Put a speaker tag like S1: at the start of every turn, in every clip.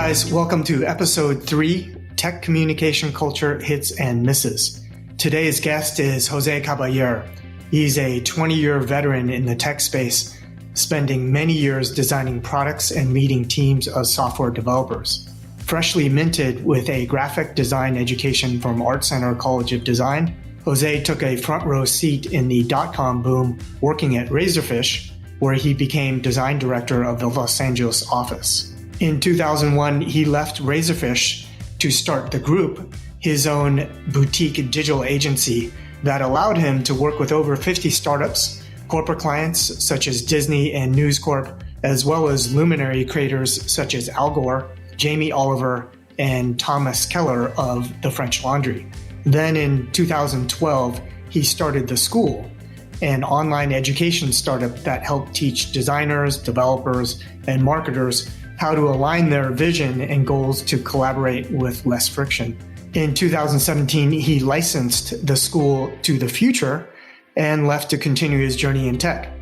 S1: guys, welcome to episode 3, Tech Communication Culture Hits and Misses. Today's guest is Jose Caballer. He's a 20-year veteran in the tech space, spending many years designing products and leading teams of software developers. Freshly minted with a graphic design education from Art Center College of Design, Jose took a front row seat in the dot-com boom working at Razorfish, where he became design director of the Los Angeles office. In 2001, he left Razorfish to start The Group, his own boutique digital agency that allowed him to work with over 50 startups, corporate clients such as Disney and News Corp, as well as luminary creators such as Al Gore, Jamie Oliver, and Thomas Keller of The French Laundry. Then in 2012, he started The School, an online education startup that helped teach designers, developers, and marketers how to align their vision and goals to collaborate with less friction. In 2017, he licensed The School to The Future and left to continue his journey in tech.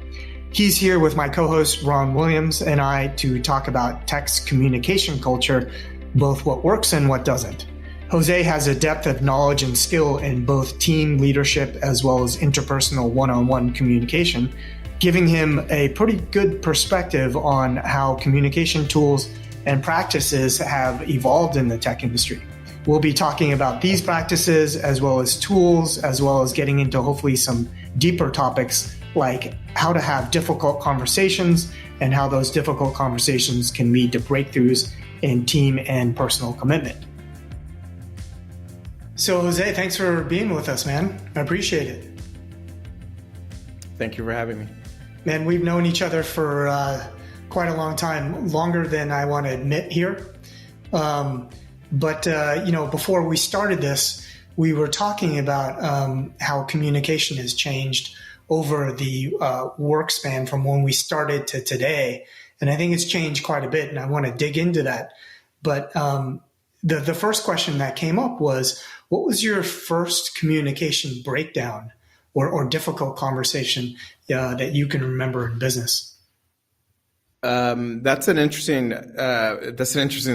S1: He's here with my co-host Ron Williams and I to talk about tech's communication culture, both what works and what doesn't. Jose has a depth of knowledge and skill in both team leadership as well as interpersonal one-on-one communication, giving him a pretty good perspective on how communication tools and practices have evolved in the tech industry. We'll be talking about these practices as well as tools, as well as getting into hopefully some deeper topics like how to have difficult conversations and how those difficult conversations can lead to breakthroughs in team and personal commitment. So Jose, thanks for being with us, man. I appreciate it.
S2: Thank you for having me.
S1: Man, we've known each other for quite a long time, longer than I want to admit here. But before we started this, we were talking about how communication has changed over the work span from when we started to today. And I think it's changed quite a bit, and I want to dig into that. But the first question that came up was, what was your first communication breakdown or difficult conversation that you can remember in business?
S2: That's an interesting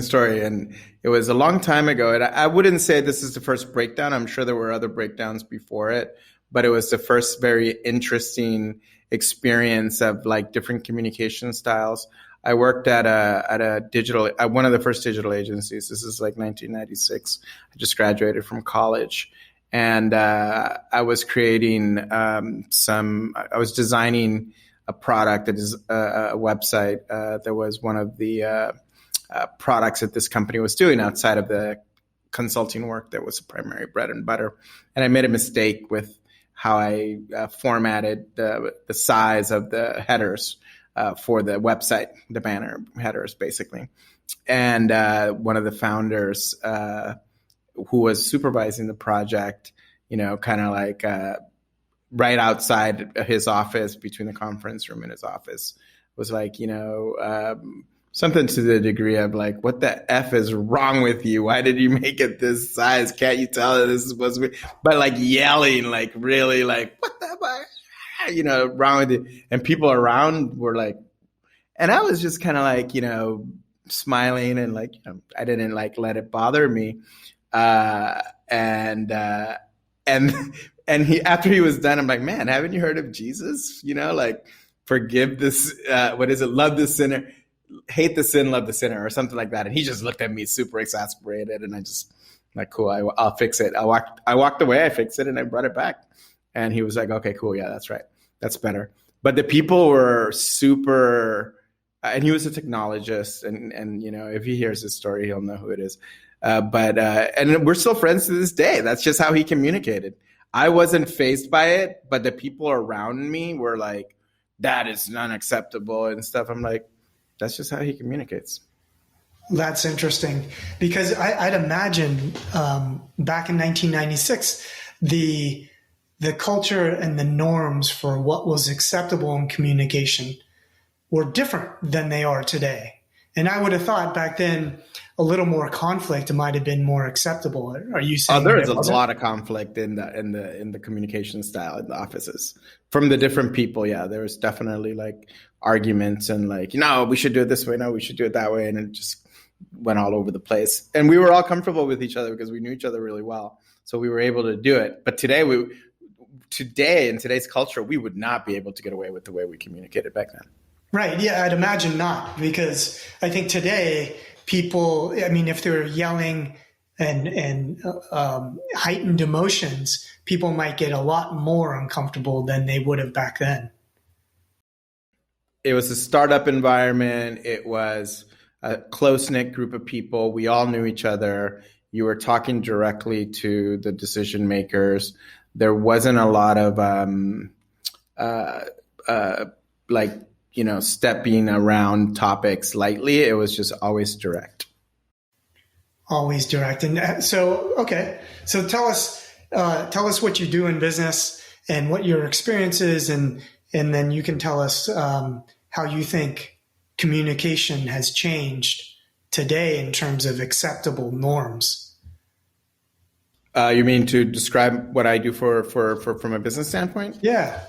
S2: story, and it was a long time ago. And I wouldn't say this is the first breakdown. I'm sure there were other breakdowns before it, but it was the first very interesting experience of like different communication styles. I worked at one of the first digital agencies. This is like 1996. I just graduated from college. And I was creating I was designing a product that is a website that was one of the products that this company was doing outside of the consulting work that was the primary bread and butter. And I made a mistake with how I formatted the size of the headers for the website, the banner headers, basically. And one of the founders who was supervising the project, kind of like right outside his office, between the conference room and his office, was like, something to the degree of like, what the F is wrong with you? Why did you make it this size? Can't you tell that this is supposed to be? But like yelling, like really like, what the, wrong with you? And people around were like, and I was just kind of like, smiling and like, I didn't like let it bother me. And he, after he was done, I'm like, man, haven't you heard of Jesus? Like forgive this, love the sinner, hate the sin, love the sinner, or something like that. And he just looked at me super exasperated, and I just like, cool, I'll fix it. I walked away, I fixed it, and I brought it back. And he was like, okay, cool. Yeah, that's right. That's better. But the people were super, and he was a technologist, and if he hears this story, he'll know who it is. And we're still friends to this day. That's just how he communicated. I wasn't fazed by it, but the people around me were like, that is unacceptable and stuff. I'm like, that's just how he communicates.
S1: That's interesting, because I'd imagine back in 1996, the culture and the norms for what was acceptable in communication were different than they are today. And I would have thought back then a little more conflict might have been more acceptable. Are you saying
S2: there is a lot of conflict in the communication style in the offices from the different people? Yeah, there was definitely like arguments and like, we should do it this way. No, we should do it that way. And it just went all over the place. And we were all comfortable with each other because we knew each other really well. So we were able to do it. But today, in today's culture, we would not be able to get away with the way we communicated back then.
S1: Right. Yeah, I'd imagine not, because I think today people, I mean, if they're yelling and heightened emotions, people might get a lot more uncomfortable than they would have back then.
S2: It was a startup environment. It was a close-knit group of people. We all knew each other. You were talking directly to the decision makers. There wasn't a lot of stepping around topics lightly. It was just always direct.
S1: Always direct. And so, okay. So tell us what you do in business and what your experience is, and then you can tell us how you think communication has changed today in terms of acceptable norms.
S2: You mean to describe what I do from a business standpoint?
S1: Yeah.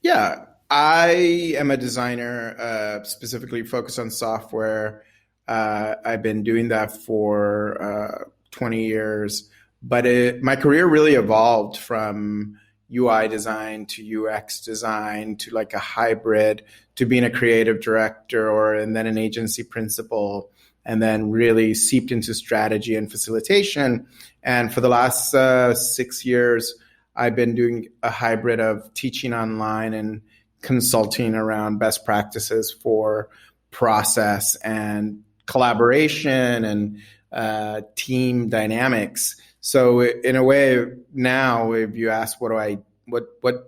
S2: Yeah. I am a designer, specifically focused on software. I've been doing that for 20 years, but my career really evolved from UI design to UX design to like a hybrid to being a creative director and then an agency principal, and then really seeped into strategy and facilitation. And for the last 6 years, I've been doing a hybrid of teaching online and consulting around best practices for process and collaboration and team dynamics. So in a way, now if you ask what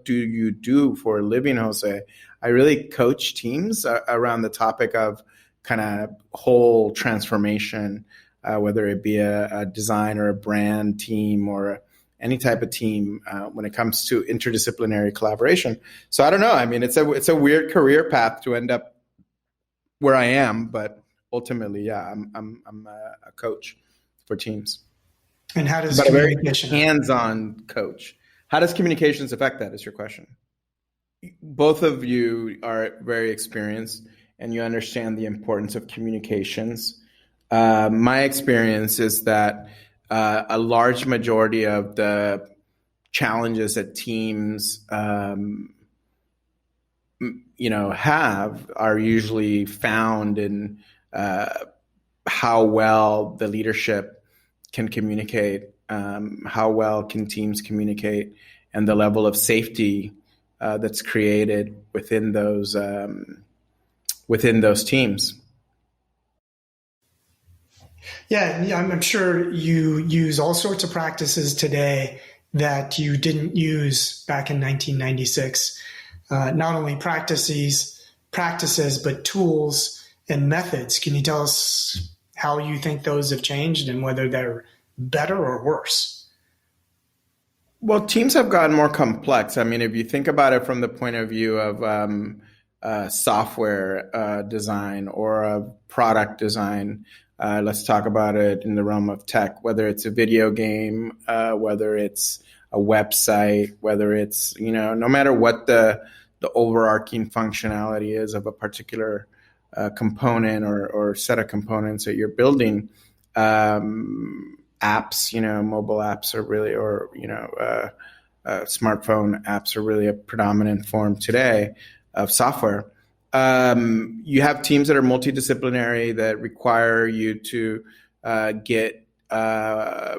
S2: do you do for a living, Jose, I really coach teams around the topic of kind of whole transformation, whether it be a design or a brand team or any type of team when it comes to interdisciplinary collaboration. So I don't know. I mean, it's a weird career path to end up where I am, but ultimately, yeah, I'm a coach for teams.
S1: And how does
S2: communication? A very hands-on coach. How does communications affect that? Is your question? Both of you are very experienced, and you understand the importance of communications. My experience is that a large majority of the challenges that teams, have are usually found in how well the leadership can communicate, how well can teams communicate, and the level of safety that's created within those teams.
S1: Yeah, I'm sure you use all sorts of practices today that you didn't use back in 1996. Not only practices, but tools and methods. Can you tell us how you think those have changed and whether they're better or worse?
S2: Well, teams have gotten more complex. I mean, if you think about it from the point of view of software design or a product design, let's talk about it in the realm of tech, whether it's a video game, whether it's a website, whether it's, no matter what the overarching functionality is of a particular component or set of components that you're building, apps, mobile apps are really, or, smartphone apps are really a predominant form today of software. You have teams that are multidisciplinary that require you to get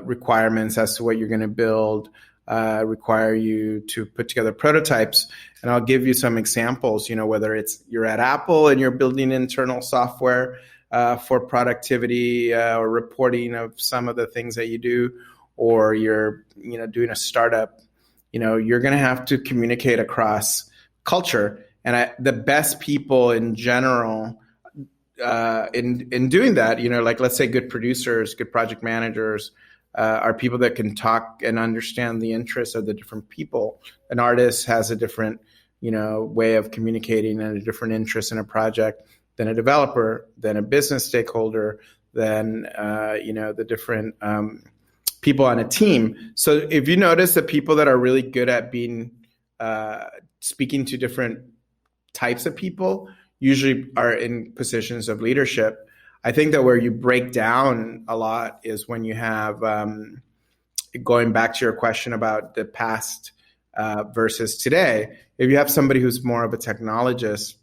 S2: requirements as to what you're going to build, require you to put together prototypes. And I'll give you some examples, whether it's you're at Apple and you're building internal software for productivity or reporting of some of the things that you do, or you're, doing a startup, you're going to have to communicate across culture. And the best people in general in doing that, like let's say good producers, good project managers, are people that can talk and understand the interests of the different people. An artist has a different, way of communicating and a different interest in a project than a developer, than a business stakeholder, than, the different people on a team. So if you notice that people that are really good at being speaking to different types of people usually are in positions of leadership. I think that where you break down a lot is when you have, going back to your question about the past versus today, if you have somebody who's more of a technologist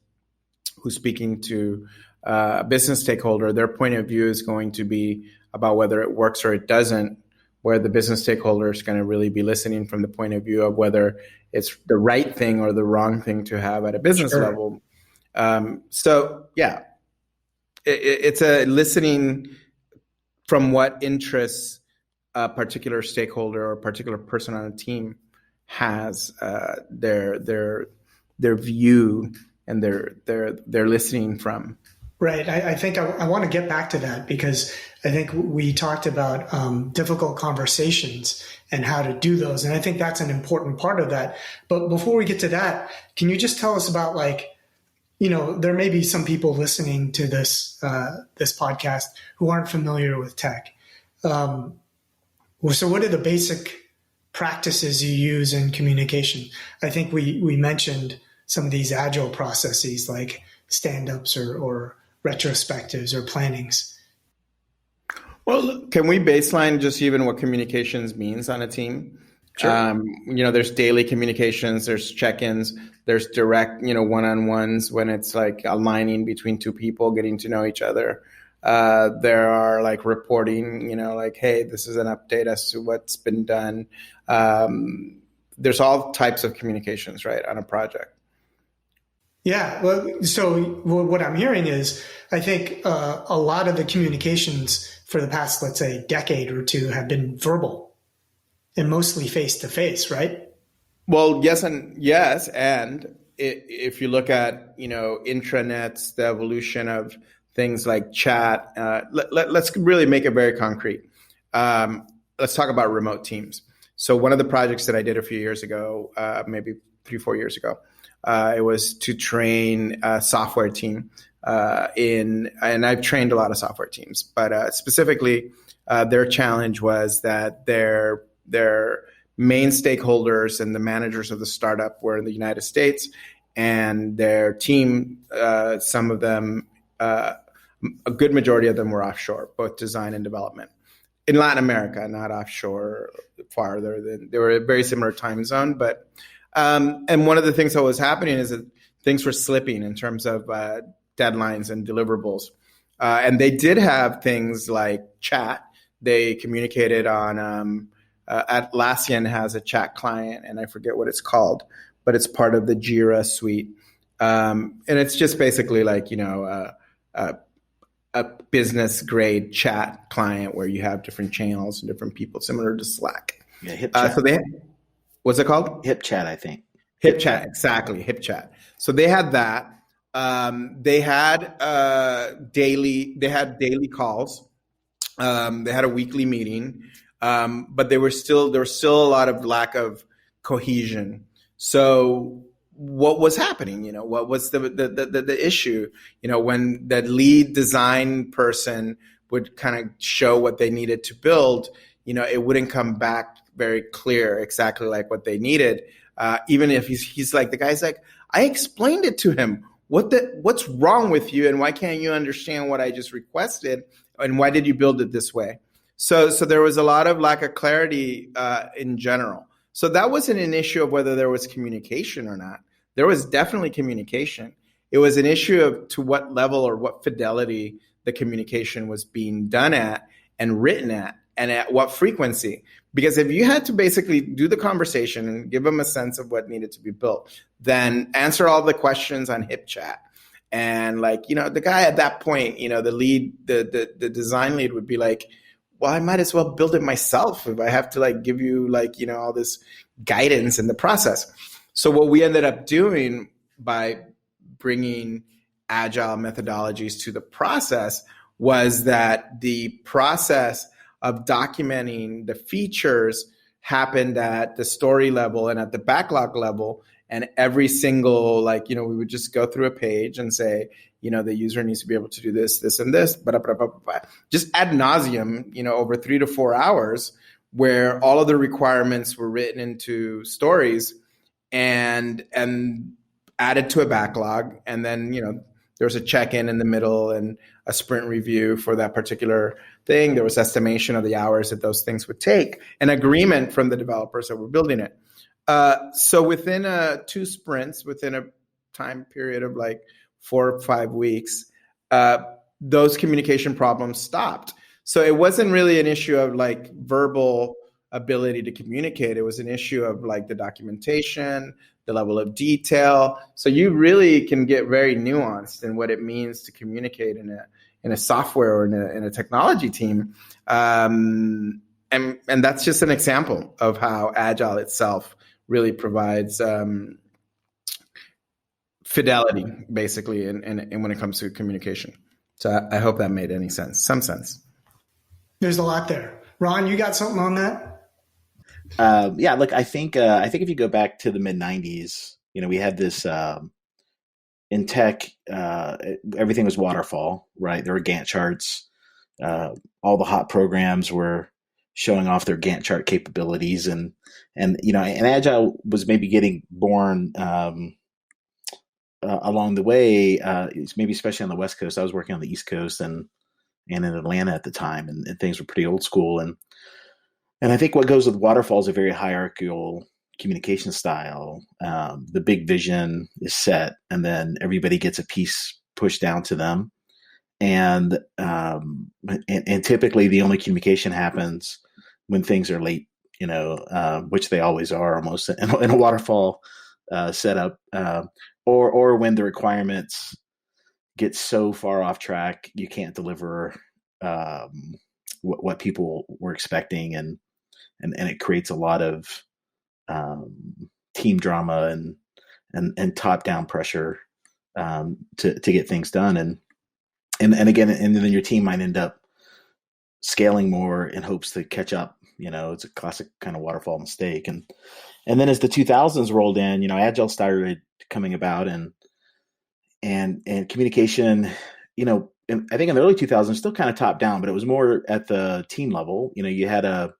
S2: who's speaking to a business stakeholder, their point of view is going to be about whether it works or it doesn't, where the business stakeholder is going to really be listening from the point of view of whether it's the right thing or the wrong thing to have at a business level. So yeah, it's a listening from what interests a particular stakeholder or a particular person on a team has, their view and they're listening from.
S1: Right. I think I want to get back to that because I think we talked about difficult conversations and how to do those. And I think that's an important part of that. But before we get to that, can you just tell us about, like, you know, there may be some people listening to this podcast who aren't familiar with tech. So what are the basic practices you use in communication? I think we mentioned some of these agile processes like stand-ups or retrospectives or plannings.
S2: Well, can we baseline just even what communications means on a team?
S1: Sure.
S2: You know, there's daily communications, there's check-ins, there's direct, you know, one-on-ones when it's like aligning between two people, getting to know each other. There are like reporting, you know, like, hey, this is an update as to what's been done. There's all types of communications, right, on a project.
S1: Yeah. Well, so what I'm hearing is I think a lot of the communications for the past, let's say, decade or two have been verbal and mostly face to face, right?
S2: Well, yes. And if you look at, you know, intranets, the evolution of things like chat, let's really make it very concrete. Let's talk about remote teams. So one of the projects that I did a few years ago, maybe 3-4 years ago, it was to train a software team and I've trained a lot of software teams, but specifically their challenge was that their main stakeholders and the managers of the startup were in the United States, and their team, some of them, a good majority of them were offshore, both design and development. In Latin America, not offshore farther than, they were a very similar time zone, but and one of the things that was happening is that things were slipping in terms of deadlines and deliverables. And they did have things like chat. They communicated on, Atlassian has a chat client, and I forget what it's called, but it's part of the Jira suite. And it's just basically like, you know, a business grade chat client where you have different channels and different people, similar to Slack.
S3: Yeah, HipChat.
S2: So they, what's it called?
S3: HipChat, I think.
S2: HipChat, exactly, HipChat. So they had that. They had daily calls. They had a weekly meeting, but there was still a lot of lack of cohesion. So what was happening? You know, what was the issue? You know, when the lead design person would kind of show what they needed to build, you know, it wouldn't come back very clear exactly like what they needed. Even if he's like, the guy's like, I explained it to him. What's wrong with you, and why can't you understand what I just requested, and why did you build it this way? So there was a lot of lack of clarity in general. So that wasn't an issue of whether there was communication or not. There was definitely communication. It was an issue of to what level or what fidelity the communication was being done at and written at, and at what frequency. Because if you had to basically do the conversation and give them a sense of what needed to be built, then answer all the questions on HipChat. And like, you know, the guy at that point, you know, the lead, the design lead would be like, well, I might as well build it myself if I have to like give you like, you know, all this guidance in the process. So what we ended up doing by bringing agile methodologies to the process was that the process of documenting the features happened at the story level and at the backlog level. And every single, like, you know, we would just go through a page and say, you know, the user needs to be able to do this, this, and this, just ad nauseum, you know, over 3 to 4 hours, where all of the requirements were written into stories and added to a backlog. And then, you know, there was a check-in in the middle and a sprint review for that particular thing. There was estimation of the hours that those things would take, and agreement from the developers that were building it. So within 2 sprints, within a time period of like 4 or 5 weeks, those communication problems stopped. So it wasn't really an issue of like verbal ability to communicate. It was an issue of like the documentation, the level of detail. So you really can get very nuanced in what it means to communicate in a software or in a technology team. And that's just an example of how Agile itself really provides fidelity, basically, and when it comes to communication. So I hope that made any sense, some sense.
S1: There's a lot there. Ron, you got something on that?
S3: Yeah, look, I think if you go back to the mid '90s, we had this in tech. Everything was waterfall, right? There were Gantt charts. All the hot programs were showing off their Gantt chart capabilities, and Agile was maybe getting born along the way. Maybe especially on the West Coast. I was working on the East Coast and in Atlanta at the time, and things were pretty old school. And I think what goes with Waterfall is a very hierarchical communication style. The big vision is set, and then everybody gets a piece pushed down to them. And typically the only communication happens when things are late, which they always are almost in a waterfall setup, or when the requirements get so far off track you can't deliver what people were expecting, and it creates a lot of team drama and top down pressure to get things done, and then your team might end up scaling more in hopes to catch up. It's a classic kind of waterfall mistake. And then as the 2000s rolled in, Agile started coming about, and communication, I think in the early 2000s, still kind of top down, but it was more at the team level. You had as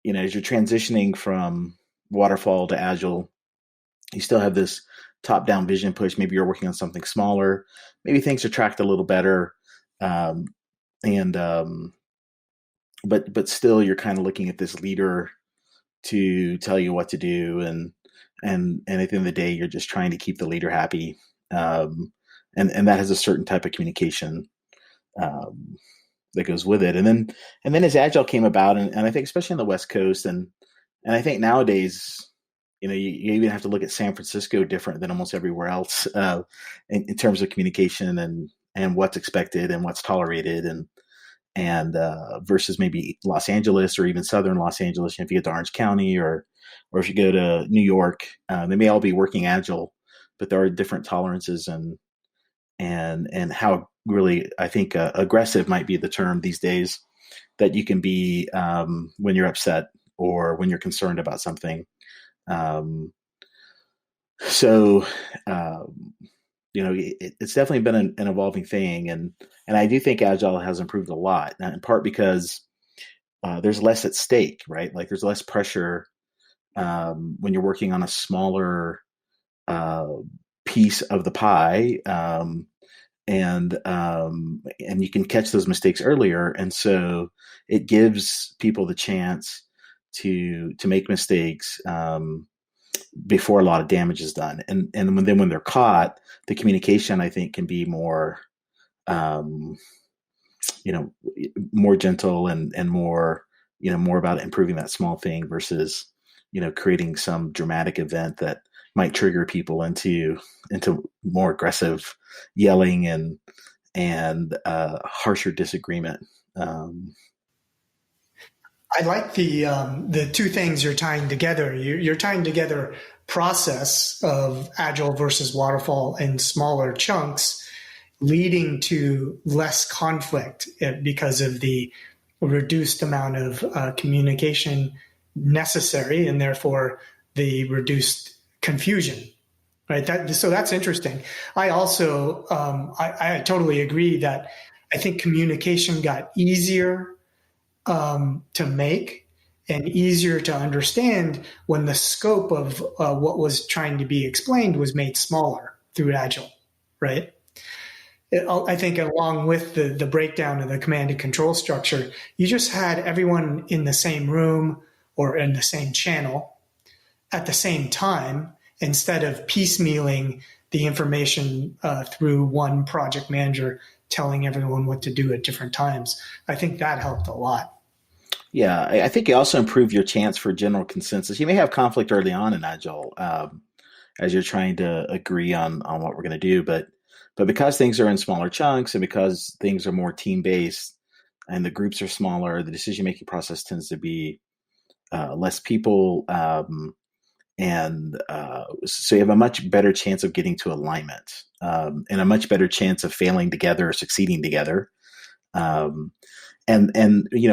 S3: you're transitioning from Waterfall to Agile, you still have this top down vision push. Maybe you're working on something smaller. Maybe things are tracked a little better. But still you're kind of looking at this leader to tell you what to do. And at the end of the day, you're just trying to keep the leader happy. And that has a certain type of communication that goes with it. And then as Agile came about, and I think especially on the West Coast, and I think nowadays, you even have to look at San Francisco different than almost everywhere else in terms of communication and what's expected and what's tolerated, and versus maybe Los Angeles or even Southern Los Angeles. If you get to Orange County or if you go to New York, they may all be working Agile, but there are different tolerances and how really, I think aggressive might be the term these days that you can be when you're upset or when you're concerned about something. It's definitely been an evolving thing, and I do think Agile has improved a lot, in part because there's less at stake, right? Like there's less pressure when you're working on a smaller piece of the pie, and you can catch those mistakes earlier, and so it gives people the chance to make mistakes before a lot of damage is done, and when they're caught, the communication, I think, can be more more gentle and more more about improving that small thing versus creating some dramatic event that might trigger people into more aggressive yelling and harsher disagreement.
S1: I like the two things you're tying together. You're tying together process of Agile versus Waterfall in smaller chunks, leading to less conflict because of the reduced amount of communication necessary, and therefore the reduced confusion. Right. So that's interesting. I also I totally agree that I think communication got easier to make and easier to understand when the scope of what was trying to be explained was made smaller through Agile, right? I think along with the breakdown of the command and control structure, you just had everyone in the same room or in the same channel at the same time, instead of piecemealing the information through one project manager telling everyone what to do at different times. I think that helped a lot.
S3: Yeah, I think it also improved your chance for general consensus. You may have conflict early on in Agile as you're trying to agree on what we're going to do, but because things are in smaller chunks and because things are more team based and the groups are smaller, the decision making process tends to be less people, and so you have a much better chance of getting to alignment, and a much better chance of failing together or succeeding together. And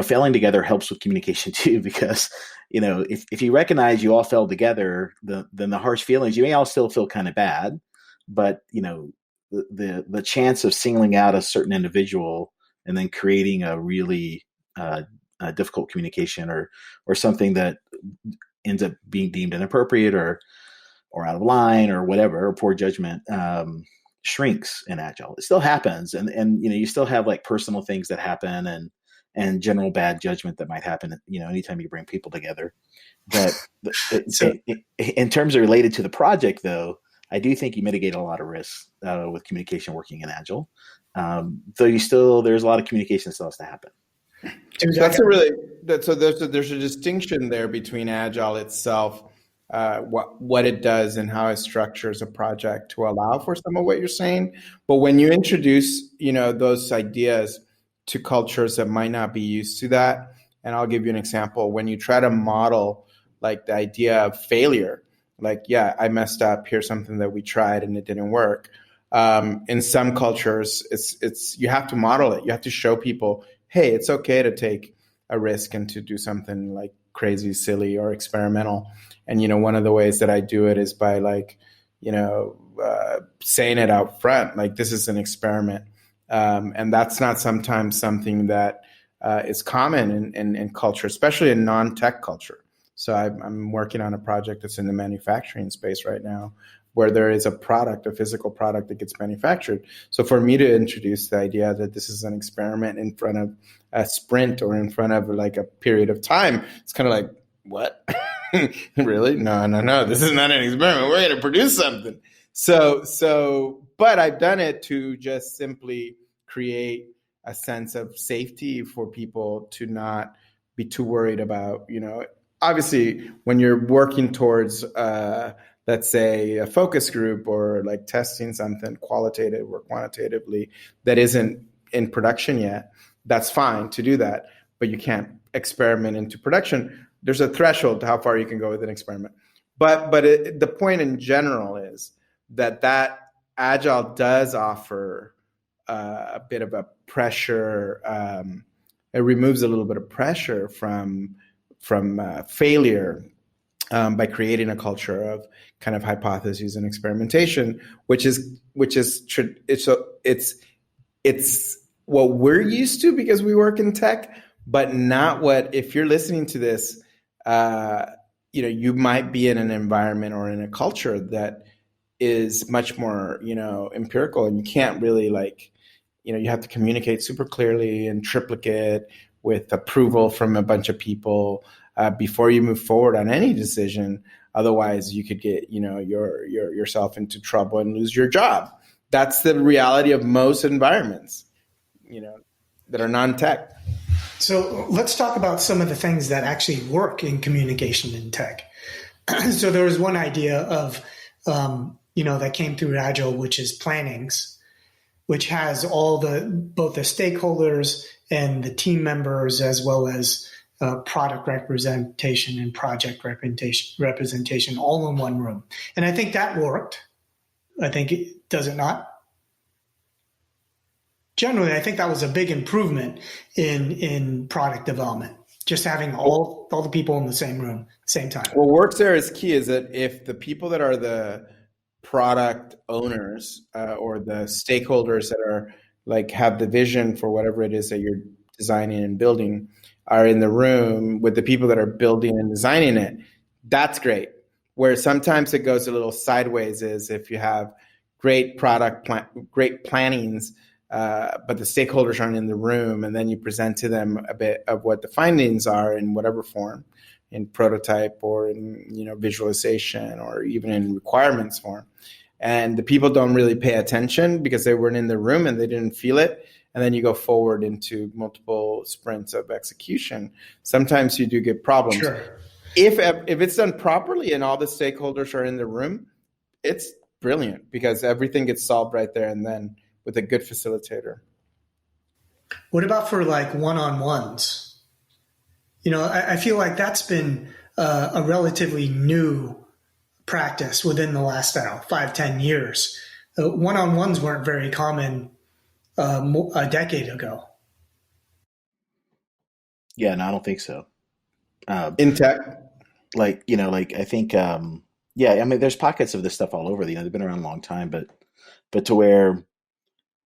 S3: failing together helps with communication too, because if you recognize you all fell together, then the harsh feelings, you may all still feel kind of bad, but the chance of singling out a certain individual and then creating a really difficult communication or something that ends up being deemed inappropriate or out of line or whatever, or poor judgment, shrinks in Agile. It still happens, and you still have like personal things that happen and general bad judgment that might happen, anytime you bring people together. But in terms of related to the project, though, I do think you mitigate a lot of risks with communication working in Agile. Though there's a lot of communication that still has to happen.
S2: So there's a distinction there between Agile itself, what it does and how it structures a project to allow for some of what you're saying. But when you introduce, those ideas to cultures that might not be used to that, and I'll give you an example. When you try to model like the idea of failure, like, yeah, I messed up, here's something that we tried and it didn't work. In some cultures, it's you have to model it. You have to show people, hey, it's okay to take a risk and to do something like crazy, silly, or experimental. And, one of the ways that I do it is by saying it out front, like, this is an experiment. And that's not sometimes something that is common in culture, especially in non-tech culture. So I'm working on a project that's in the manufacturing space right now, where there is a physical product that gets manufactured. So for me to introduce the idea that this is an experiment in front of a sprint or in front of like a period of time, it's kind of like, what? Really? No, this is not an experiment. We're going to produce something. But I've done it to just simply create a sense of safety for people to not be too worried about, obviously when you're working towards, let's say, a focus group or like testing something qualitative or quantitatively that isn't in production yet, that's fine to do that, but you can't experiment into production. There's a threshold to how far you can go with an experiment. But the point in general is that Agile does offer a bit of a pressure. It removes a little bit of pressure from failure by creating a culture of kind of hypotheses and experimentation, which is it's what we're used to because we work in tech, but not what, if you're listening to this, you might be in an environment or in a culture that is much more, empirical, and you can't really you have to communicate super clearly in triplicate with approval from a bunch of people before you move forward on any decision. Otherwise, you could get, yourself into trouble and lose your job. That's the reality of most environments, that are non-tech.
S1: So let's talk about some of the things that actually work in communication in tech. So there was one idea of, that came through Agile, which is plannings, which has both the stakeholders and the team members, as well as product representation and project representation all in one room. And I think that worked. Does it not? Generally, I think that was a big improvement in product development, just having all the people in the same room, same time.
S2: What works there is key is that if the people that are the product owners or the stakeholders that are have the vision for whatever it is that you're designing and building are in the room with the people that are building and designing it, that's great. Where sometimes it goes a little sideways is if you have great great plannings, but the stakeholders aren't in the room, and then you present to them a bit of what the findings are in whatever form, in prototype or in visualization or even in requirements form. And the people don't really pay attention because they weren't in the room and they didn't feel it. And then you go forward into multiple sprints of execution. Sometimes you do get problems.
S1: Sure.
S2: If it's done properly and all the stakeholders are in the room, it's brilliant because everything gets solved right there and then with a good facilitator.
S1: What about for like one-on-ones? I feel like that's been a relatively new practice within the last, 5-10 years. One-on-ones weren't very common a decade ago.
S3: Yeah, no, I don't think so.
S2: In tech?
S3: I think, there's pockets of this stuff all over. They've been around a long time, but to where,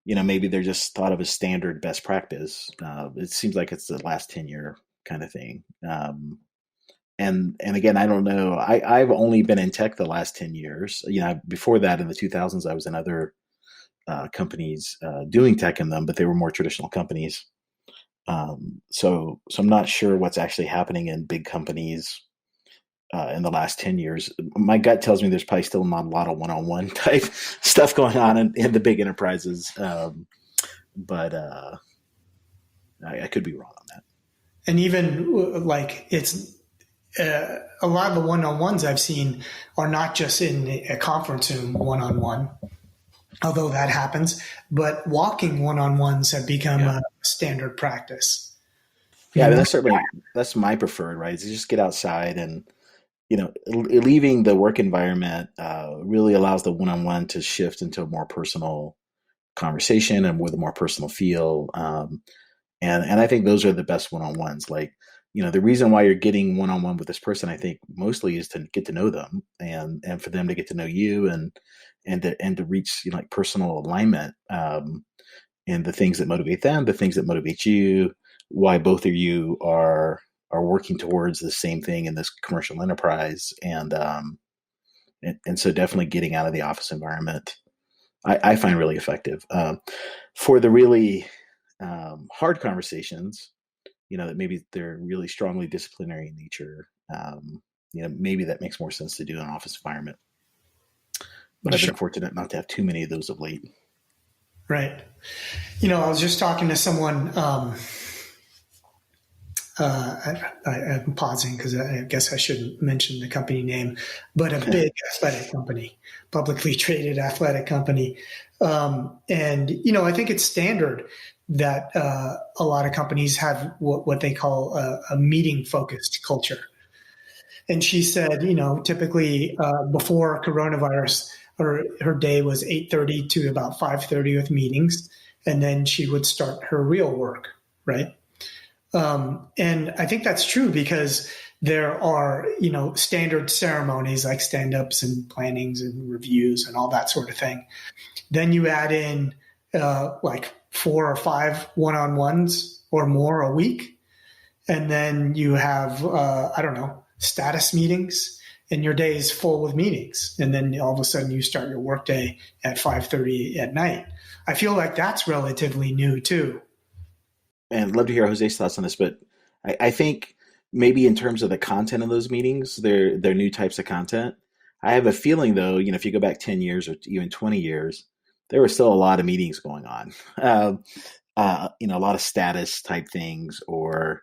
S3: maybe they're just thought of as standard best practice. It seems like it's the last 10-year kind of thing. And again, I don't know. I've only been in tech the last 10 years. Before that, in the 2000s, I was in other companies doing tech in them, but they were more traditional companies. So I'm not sure what's actually happening in big companies in the last 10 years. My gut tells me there's probably still not a lot of one-on-one type stuff going on in the big enterprises. But I could be wrong on that.
S1: And even like it's a lot of the one-on-ones I've seen are not just in a conference room one-on-one, although that happens, but walking one-on-ones have become a standard practice.
S3: Yeah, that's my preferred, right? Is to just get outside and, leaving the work environment really allows the one-on-one to shift into a more personal conversation and with a more personal feel. And I think those are the best one-on-ones. Like, the reason why you're getting one-on-one with this person, I think mostly is to get to know them and for them to get to know you and to reach like personal alignment in the things that motivate them, the things that motivate you, why both of you are working towards the same thing in this commercial enterprise. And so definitely getting out of the office environment, I find really effective. For the really hard conversations, that maybe they're really strongly disciplinary in nature, maybe that makes more sense to do in an office environment. But I've been fortunate not to have too many of those of late.
S1: Right. I was just talking to someone, I'm pausing because I guess I shouldn't mention the company name, but a big athletic company, publicly traded athletic company. And I think it's standard that a lot of companies have what they call a meeting-focused culture. And she said, typically before coronavirus, her day was 8:30 to about 5:30 with meetings, and then she would start her real work, right? And I think that's true because there are, standard ceremonies like stand-ups and plannings and reviews and all that sort of thing. Then you add in like 4 or 5 one-on-ones or more a week. And then you have, status meetings, and your day is full with meetings. And then all of a sudden you start your workday at 5:30 at night. I feel like that's relatively new too.
S3: And I'd love to hear Jose's thoughts on this, but I think maybe in terms of the content of those meetings, they're new types of content. I have a feeling though, if you go back 10 years or even 20 years, there were still a lot of meetings going on. A lot of status type things or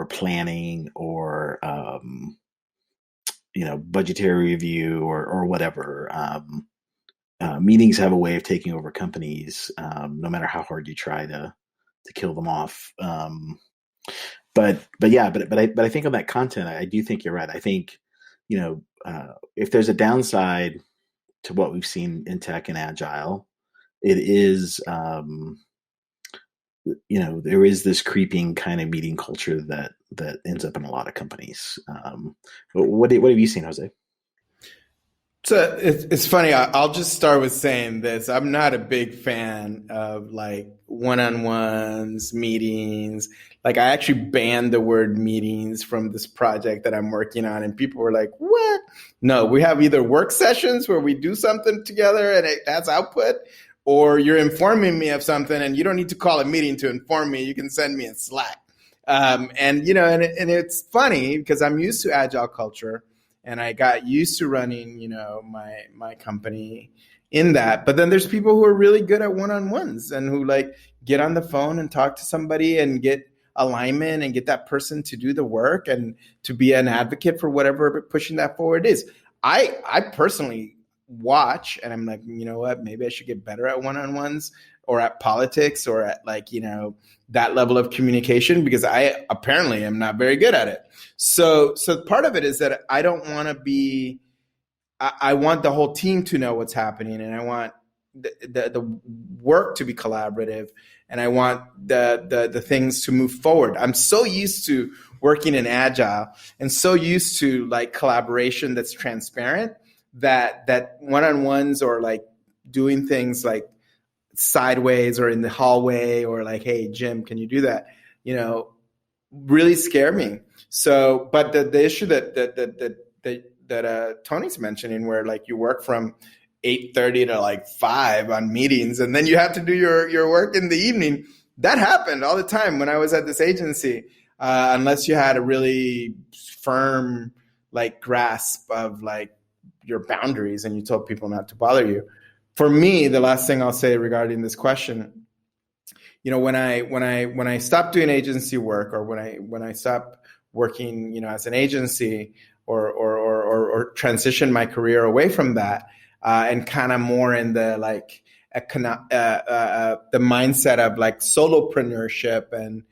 S3: planning or, budgetary review or whatever. Meetings have a way of taking over companies, no matter how hard you try to kill them off. But I think on that content, I do think you're right. I think, if there's a downside to what we've seen in tech and Agile, it is, there is this creeping kind of meeting culture that ends up in a lot of companies. But what have you seen, Jose?
S2: So it's funny. I'll just start with saying this. I'm not a big fan of like one-on-ones, meetings. Like I actually banned the word meetings from this project that I'm working on. And people were like, what? No, we have either work sessions where we do something together and that's output, or you're informing me of something and you don't need to call a meeting to inform me. You can send me a Slack. And it's funny because I'm used to Agile culture. And I got used to running, my company in that. But then there's people who are really good at one-on-ones and who like get on the phone and talk to somebody and get alignment and get that person to do the work and to be an advocate for whatever pushing that forward is. I personally watch and I'm like, you know what, maybe I should get better at one-on-ones or at politics or at like, that level of communication because I apparently am not very good at it. So part of it is that I don't want to be, I want the whole team to know what's happening and I want the work to be collaborative and I want the things to move forward. I'm so used to working in Agile and so used to like collaboration that's transparent that one-on-ones or like doing things like sideways or in the hallway or like, hey, Jim, can you do that? Really scare me. So, but the issue that Tony's mentioning where like you work from 8:30 to like 5 on meetings and then you have to do your work in the evening. That happened all the time when I was at this agency, unless you had a really firm like grasp of like your boundaries and you told people not to bother you. For me, the last thing I'll say regarding this question, when I stopped doing agency work or when I stopped working, as an agency or transitioned my career away from that and kind of more in the like the mindset of like solopreneurship and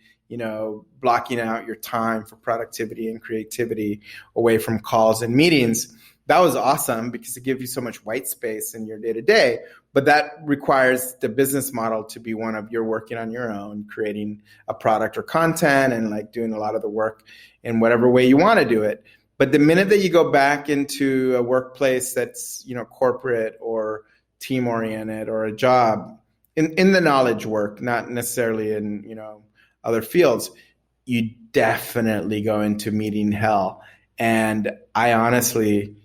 S2: blocking out your time for productivity and creativity away from calls and meetings. That was awesome because it gives you so much white space in your day-to-day, but that requires the business model to be one of you're working on your own, creating a product or content and like doing a lot of the work in whatever way you want to do it. But the minute that you go back into a workplace that's, corporate or team-oriented or a job in the knowledge work, not necessarily in, other fields, you definitely go into meeting hell. And I honestly,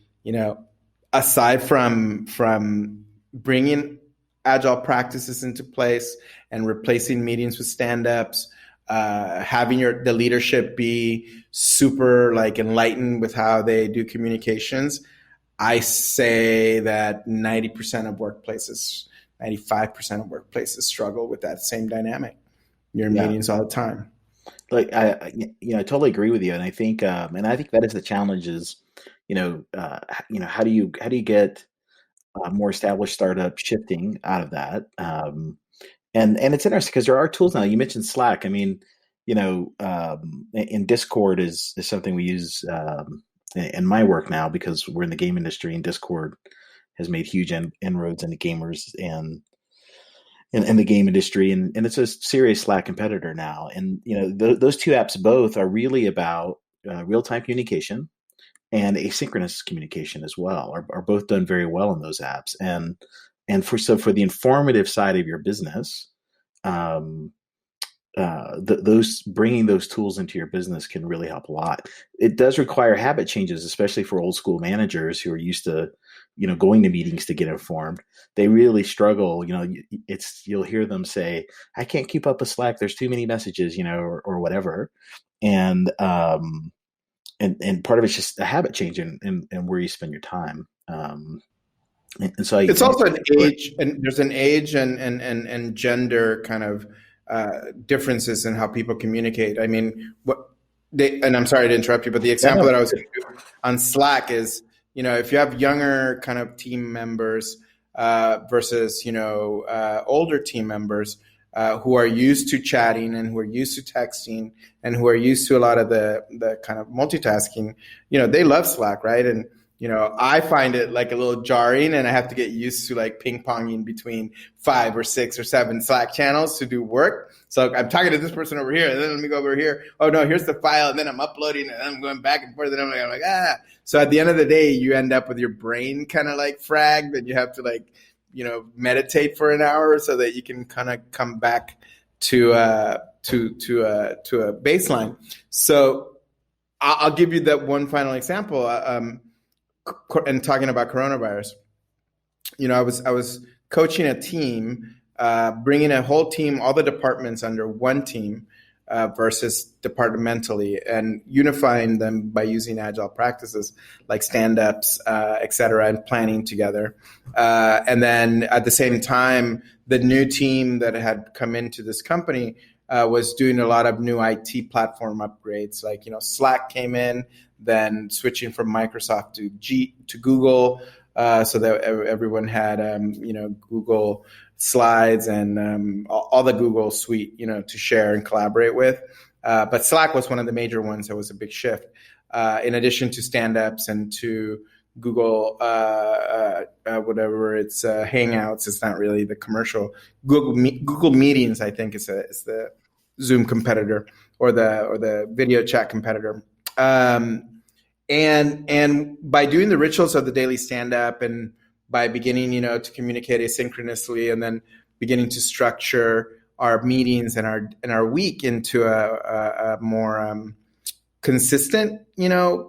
S2: aside from bringing Agile practices into place and replacing meetings with stand-ups, having the leadership be super like enlightened with how they do communications, I say that 90% of workplaces, 95% of workplaces struggle with that same dynamic. You're in meetings all the time.
S3: Like I totally agree with you, and I think that is the challenge. Is how do you get more established startup shifting out of that? And it's interesting because there are tools now. You mentioned Slack. I mean, in Discord is something we use in my work now because we're in the game industry, and Discord has made huge inroads into gamers and in the game industry, and it's a serious Slack competitor now. And those two apps both are really about real-time communication and asynchronous communication as well. Are both done very well in those apps. And for the informative side of your business, those bringing those tools into your business can really help a lot. It does require habit changes, especially for old school managers who are used to going to meetings to get informed. They really struggle. You'll hear them say, I can't keep up with Slack, there's too many messages, or whatever. And part of it's just a habit change and where you spend your time. And so
S2: it's also an age, and there's an age and gender kind of differences in how people communicate. I mean, and I'm sorry to interrupt you, but the example that I was going to do on Slack is, if you have younger kind of team members versus, older team members who are used to chatting and who are used to texting and who are used to a lot of the kind of multitasking, they love Slack, right? And I find it like a little jarring, and I have to get used to like ping ponging between 5 or 6 or 7 Slack channels to do work. So I'm talking to this person over here, and then let me go over here. Oh no, here's the file, and then I'm uploading, and I'm going back and forth, and I'm like, ah. So at the end of the day, you end up with your brain kind of like fragged, and you have to like, meditate for an hour so that you can kind of come back to a baseline. So I'll give you that one final example. And talking about coronavirus, I was coaching a team, bringing a whole team, all the departments under one team versus departmentally, and unifying them by using agile practices like stand-ups, et cetera, and planning together. And then at the same time, the new team that had come into this company was doing a lot of new IT platform upgrades. Like, Slack came in, then switching from Microsoft to Google, so that everyone had, Google Slides and all the Google suite, to share and collaborate with. But Slack was one of the major ones that was a big shift. In addition to stand-ups and to Google, whatever it's Hangouts, it's not really the commercial. Google Meetings, I think, is the Zoom competitor or the video chat competitor. And by doing the rituals of the daily stand-up and by beginning, to communicate asynchronously, and then beginning to structure our meetings and our week into a more consistent,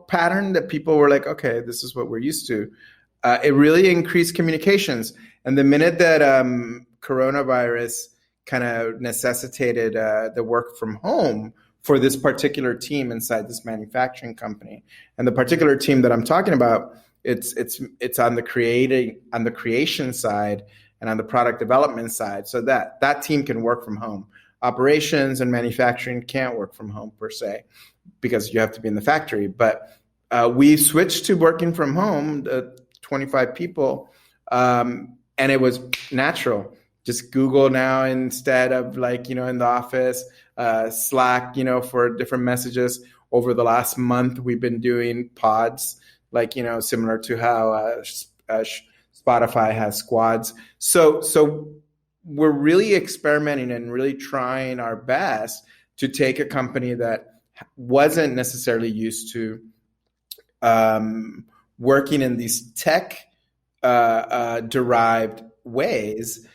S2: pattern that people were like, okay, this is what we're used to. It really increased communications. And the minute that coronavirus kind of necessitated the work from home for this particular team inside this manufacturing company, and the particular team that I'm talking about, it's on the creation side and on the product development side, so that team can work from home. Operations and manufacturing can't work from home per se, because you have to be in the factory. But we switched to working from home, 25 people, and it was natural. Just Google now instead of in the office, Slack, for different messages. Over the last month, we've been doing pods, similar to how Spotify has squads. So we're really experimenting and really trying our best to take a company that wasn't necessarily used to working in these tech derived ways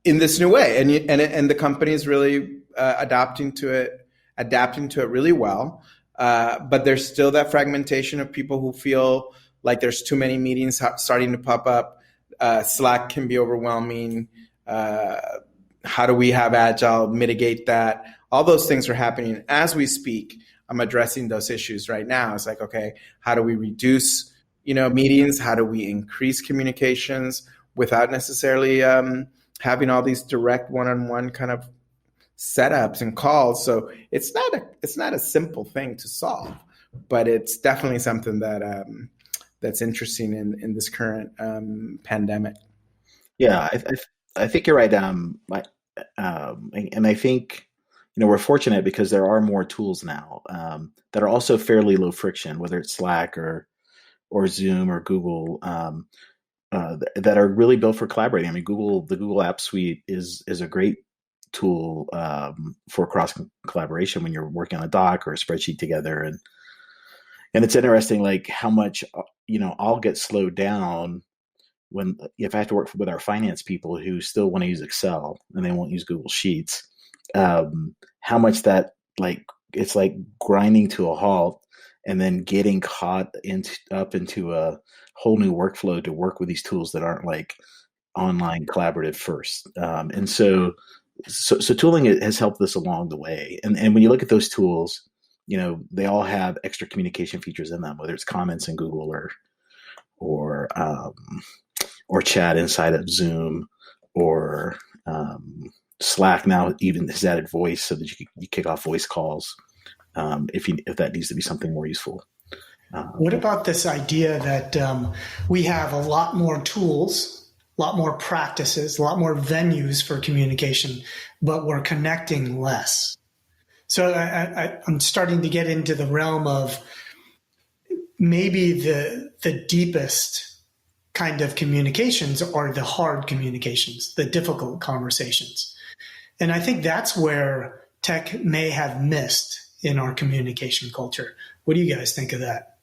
S2: in this new way, and the company is really adapting to it really well. But there's still that fragmentation of people who feel like there's too many meetings starting to pop up. Slack can be overwhelming. How do we have Agile mitigate that? All those things are happening as we speak. I'm addressing those issues right now. It's like, okay, how do we reduce, meetings? How do we increase communications without necessarily having all these direct one-on-one kind of setups and calls? So it's not a simple thing to solve, but it's definitely something that that's interesting in this current pandemic.
S3: Yeah, I think you're right. And I think we're fortunate because there are more tools now that are also fairly low friction, whether it's Slack or Zoom or Google, that are really built for collaborating. I mean, the Google App Suite is a great tool for cross collaboration when you're working on a doc or a spreadsheet together, and it's interesting like how much I'll get slowed down if I have to work with our finance people who still want to use Excel and they won't use Google Sheets. How much that it's like grinding to a halt and then getting caught up into a whole new workflow to work with these tools that aren't like online collaborative first. And so tooling has helped us along the way. And when you look at those tools, they all have extra communication features in them, whether it's comments in Google or chat inside of Zoom, or Slack now even has added voice so that you kick off voice calls if that needs to be something more useful.
S1: What about this idea that we have a lot more tools, a lot more practices, a lot more venues for communication, but we're connecting less? So I'm starting to get into the realm of maybe the deepest kind of communications are the hard communications, the difficult conversations. And I think that's where tech may have missed in our communication culture. What do you guys think of that?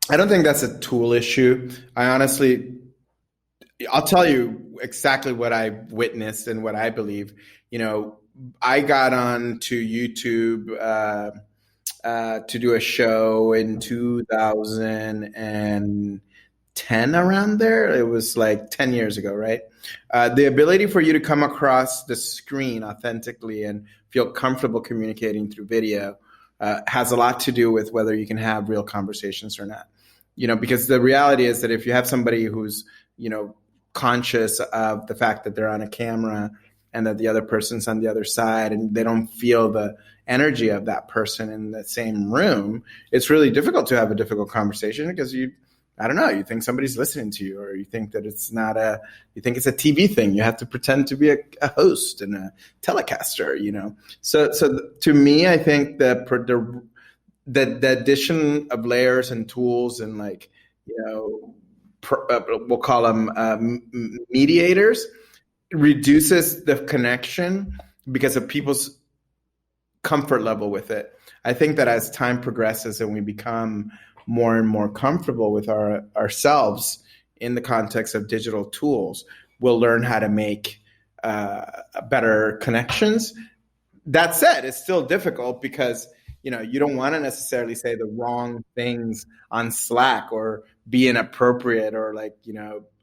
S2: I don't think that's a tool issue. I'll tell you exactly what I witnessed and what I believe. I got on to YouTube to do a show in 2010, around there. It was like 10 years ago, right? The ability for you to come across the screen authentically and feel comfortable communicating through video has a lot to do with whether you can have real conversations or not. Because the reality is that if you have somebody who's, conscious of the fact that they're on a camera and that the other person's on the other side and they don't feel the energy of that person in the same room, it's really difficult to have a difficult conversation because you think somebody's listening to you, or you think that you think it's a TV thing. You have to pretend to be a host and a telecaster, So to me, I think the addition of layers and tools and we'll call them mediators, reduces the connection because of people's comfort level with it. I think that as time progresses and we become more and more comfortable with ourselves in the context of digital tools, we'll learn how to make better connections. That said, it's still difficult because you don't want to necessarily say the wrong things on Slack or be inappropriate, or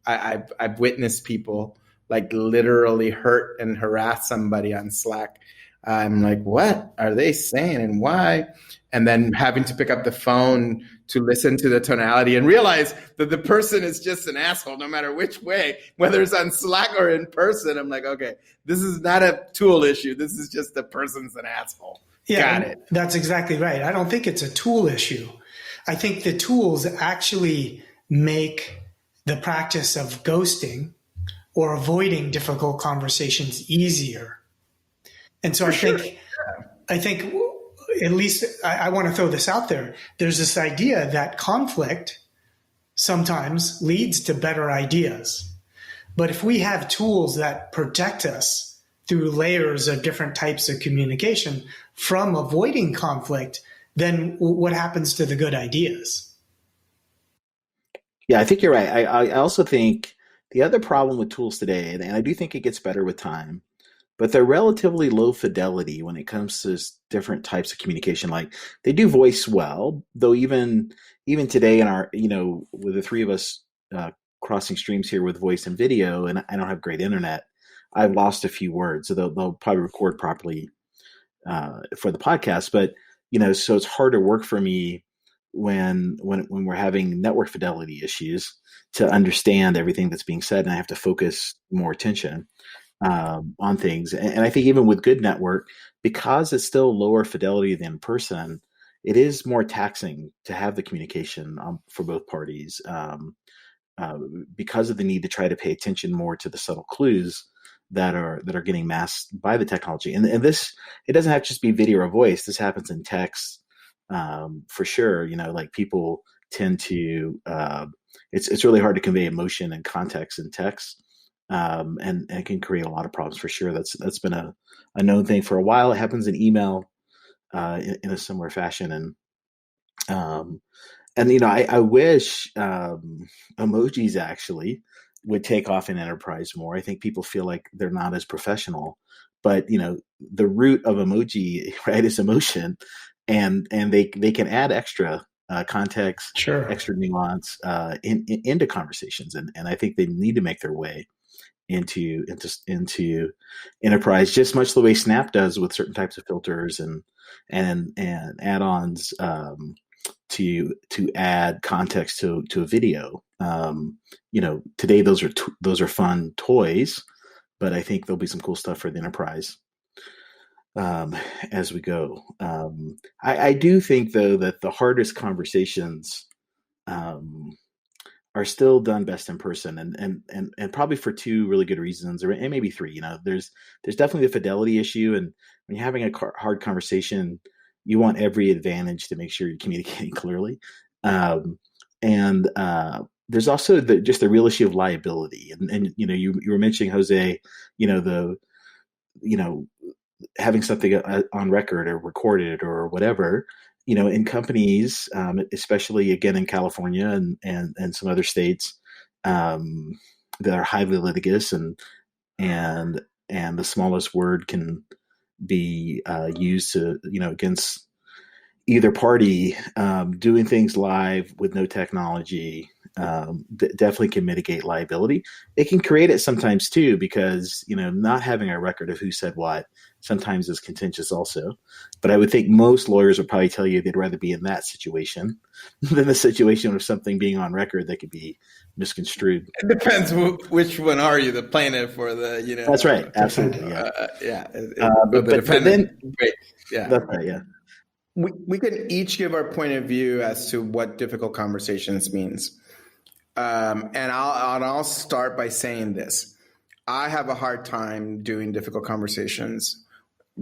S2: I've witnessed people literally hurt and harass somebody on Slack. I'm like, what are they saying and why? And then having to pick up the phone to listen to the tonality and realize that the person is just an asshole no matter which way, whether it's on Slack or in person. I'm like, okay, this is not a tool issue. This is just the person's an asshole.
S1: Yeah,
S2: Got it.
S1: That's exactly right. I don't think it's a tool issue. I think the tools actually make the practice of ghosting or avoiding difficult conversations easier. And so I think at least I want to throw this out there. There's this idea that conflict sometimes leads to better ideas. But if we have tools that protect us through layers of different types of communication from avoiding conflict, then what happens to the good ideas?
S3: Yeah, I think you're right. I also think the other problem with tools today, and I do think it gets better with time, but they're relatively low fidelity when it comes to different types of communication. Like, they do voice well, though even today in our, with the three of us crossing streams here with voice and video, and I don't have great internet, I've lost a few words. So they'll probably record properly for the podcast, but so it's hard to work for me when we're having network fidelity issues to understand everything that's being said, and I have to focus more attention on things. And I think even with good network, because it's still lower fidelity than in person, it is more taxing to have the communication for both parties because of the need to try to pay attention more to the subtle clues that are getting masked by the technology. And this, it doesn't have to just be video or voice. This happens in text for sure. People tend to it's really hard to convey emotion and context in text. And it can create a lot of problems for sure. That's been a known thing for a while. It happens in email in a similar fashion. And I wish emojis actually would take off in enterprise more. I think people feel like they're not as professional, but the root of emoji, right, is emotion, and they can add extra context,
S1: Sure,
S3: extra nuance into conversations, and I think they need to make their way into enterprise, just much the way Snap does with certain types of filters and add-ons to add context to a video. Today those are fun toys, but I think there'll be some cool stuff for the enterprise as we go. I do think though that the hardest conversations are still done best in person, and probably for two really good reasons, and maybe three. There's definitely the fidelity issue, and when you're having a hard conversation, you want every advantage to make sure you're communicating clearly. And there's also just the real issue of liability. And you were mentioning, Jose, having something on record or recorded or whatever, in companies, especially again in California and some other states that are highly litigious, and the smallest word can be used to, against either party. Doing things live with no technology definitely can mitigate liability. It can create it sometimes too, because not having a record of who said what sometimes is contentious also. But I would think most lawyers would probably tell you they'd rather be in that situation than the situation of something being on record that could be misconstrued.
S2: It depends which one are you, the plaintiff or the
S3: That's right, absolutely,
S2: yeah.
S3: But then,
S2: great, yeah,
S3: that's right, yeah.
S2: We can each give our point of view as to what difficult conversations means. And I'll start by saying this. I have a hard time doing difficult conversations.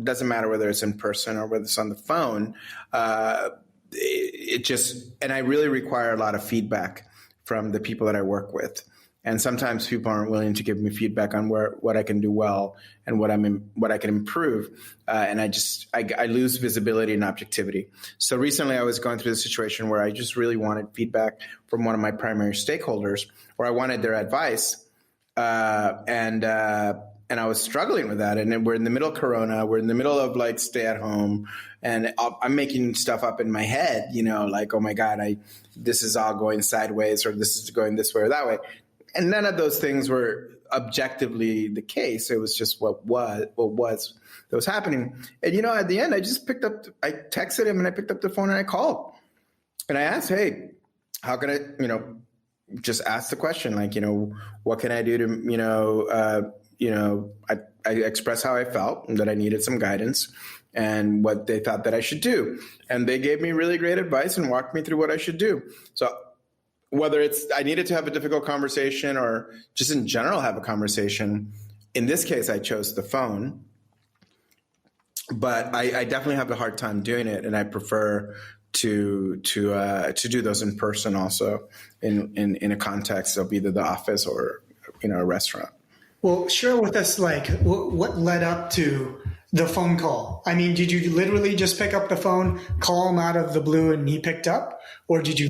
S2: Doesn't matter whether it's in person or whether it's on the phone. And I really require a lot of feedback from the people that I work with. And sometimes people aren't willing to give me feedback on what I can do well and what I can improve. And I lose visibility and objectivity. So recently I was going through the situation where I just really wanted feedback from one of my primary stakeholders, or I wanted their advice. And I was struggling with that. And then we're in the middle of Corona. We're in the middle of like stay at home, and I'm making stuff up in my head, like, oh my God, this is all going sideways, or this is going this way or that way. And none of those things were objectively the case. It was just what was happening. And, at the end, I texted him and I picked up the phone and I called. And I asked, hey, how can I, just ask the question, like, what can I do to, I expressed how I felt and that I needed some guidance and what they thought that I should do. And they gave me really great advice and walked me through what I should do. So whether it's I needed to have a difficult conversation or just in general have a conversation, in this case, I chose the phone. But I definitely have a hard time doing it, and I prefer to do those in person also in a context of either the office or a restaurant.
S1: Well, share with us what led up to the phone call. I mean, did you literally just pick up the phone, call him out of the blue, and he picked up, or did you?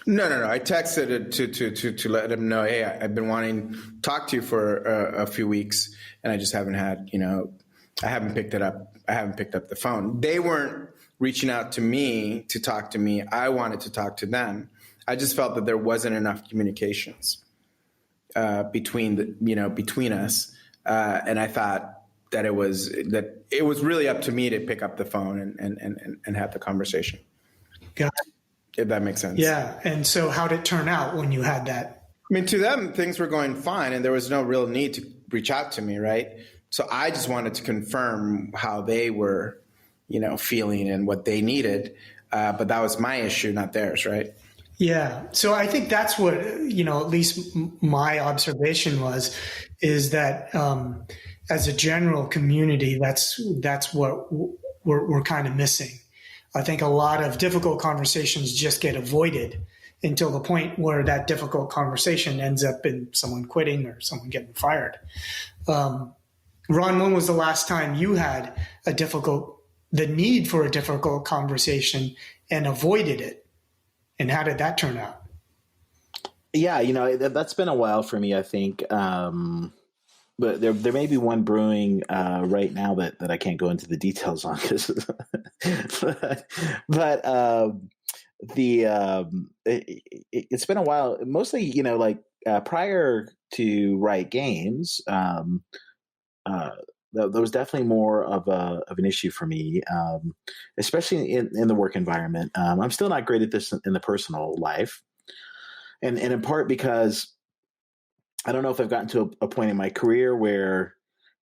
S2: No. I texted it to let him know, hey, I've been wanting to talk to you for a few weeks, and I just haven't had, I haven't picked it up. I haven't picked up the phone. They weren't reaching out to me to talk to me. I wanted to talk to them. I just felt that there wasn't enough communications between us, and I thought that it was really up to me to pick up the phone and have the conversation.
S1: Got it.
S2: If that makes sense.
S1: Yeah. And so how did it turn out when you had that?
S2: I mean, to them, things were going fine and there was no real need to reach out to me, right? So I just wanted to confirm how they were, feeling and what they needed. But that was my issue, not theirs, right?
S1: Yeah. So I think that's what, at least my observation is that as a general community, that's what we're kind of missing. I think a lot of difficult conversations just get avoided until the point where that difficult conversation ends up in someone quitting or someone getting fired. Ron, when was the last time you had the need for a difficult conversation and avoided it? And how did that turn out?
S3: Yeah, that's been a while for me, I think. But there may be one brewing right now that I can't go into the details on, it's been a while. Mostly, prior to Riot Games, that was definitely more of an issue for me, especially in the work environment. I'm still not great at this in the personal life, and in part because I don't know if I've gotten to a point in my career where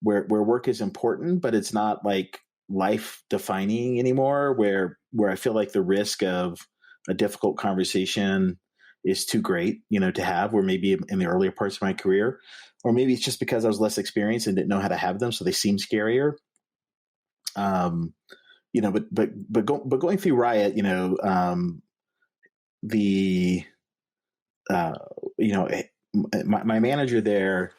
S3: work is important, but it's not like life defining anymore, where I feel like the risk of a difficult conversation is too great, to have, where maybe in the earlier parts of my career, or maybe it's just because I was less experienced and didn't know how to have them. So they seem scarier. going through Riot, my manager there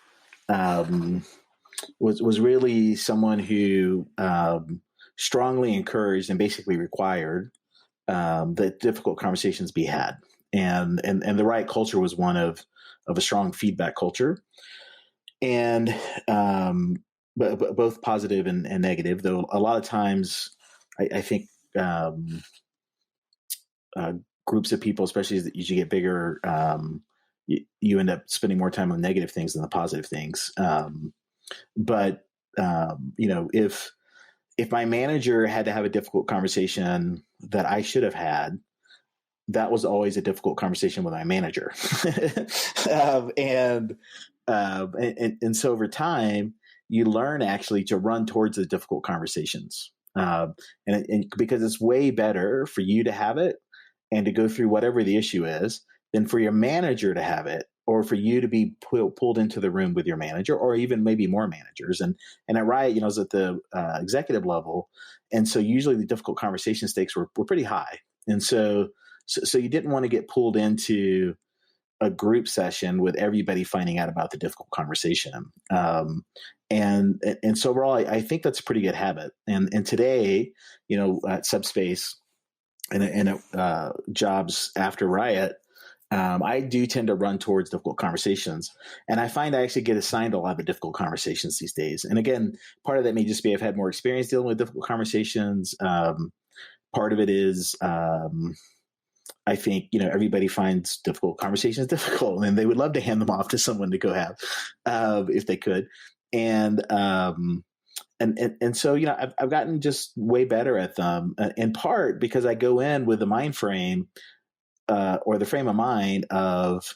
S3: was really someone who strongly encouraged and basically required that difficult conversations be had, and the Riot culture was one of a strong feedback culture, and but both positive and negative. Though a lot of times, I think groups of people, especially as you get bigger, you end up spending more time on negative things than the positive things. But if my manager had to have a difficult conversation that I should have had, that was always a difficult conversation with my manager. And so over time, you learn actually to run towards the difficult conversations. And because it's way better for you to have it and to go through whatever the issue is than for your manager to have it, or for you to be pulled into the room with your manager, or even maybe more managers. And at Riot, it's at the executive level. And so usually the difficult conversation stakes were pretty high. And so you didn't want to get pulled into a group session with everybody finding out about the difficult conversation. And so overall, I think that's a pretty good habit. And today, at Subspace and jobs after Riot, I do tend to run towards difficult conversations. And I find I actually get assigned a lot of difficult conversations these days. And again, part of that may just be I've had more experience dealing with difficult conversations. Part of it is I think, everybody finds difficult conversations difficult, and they would love to hand them off to someone to go have if they could. And so, I've gotten just way better at them, in part because I go in with the mind frame or the frame of mind of,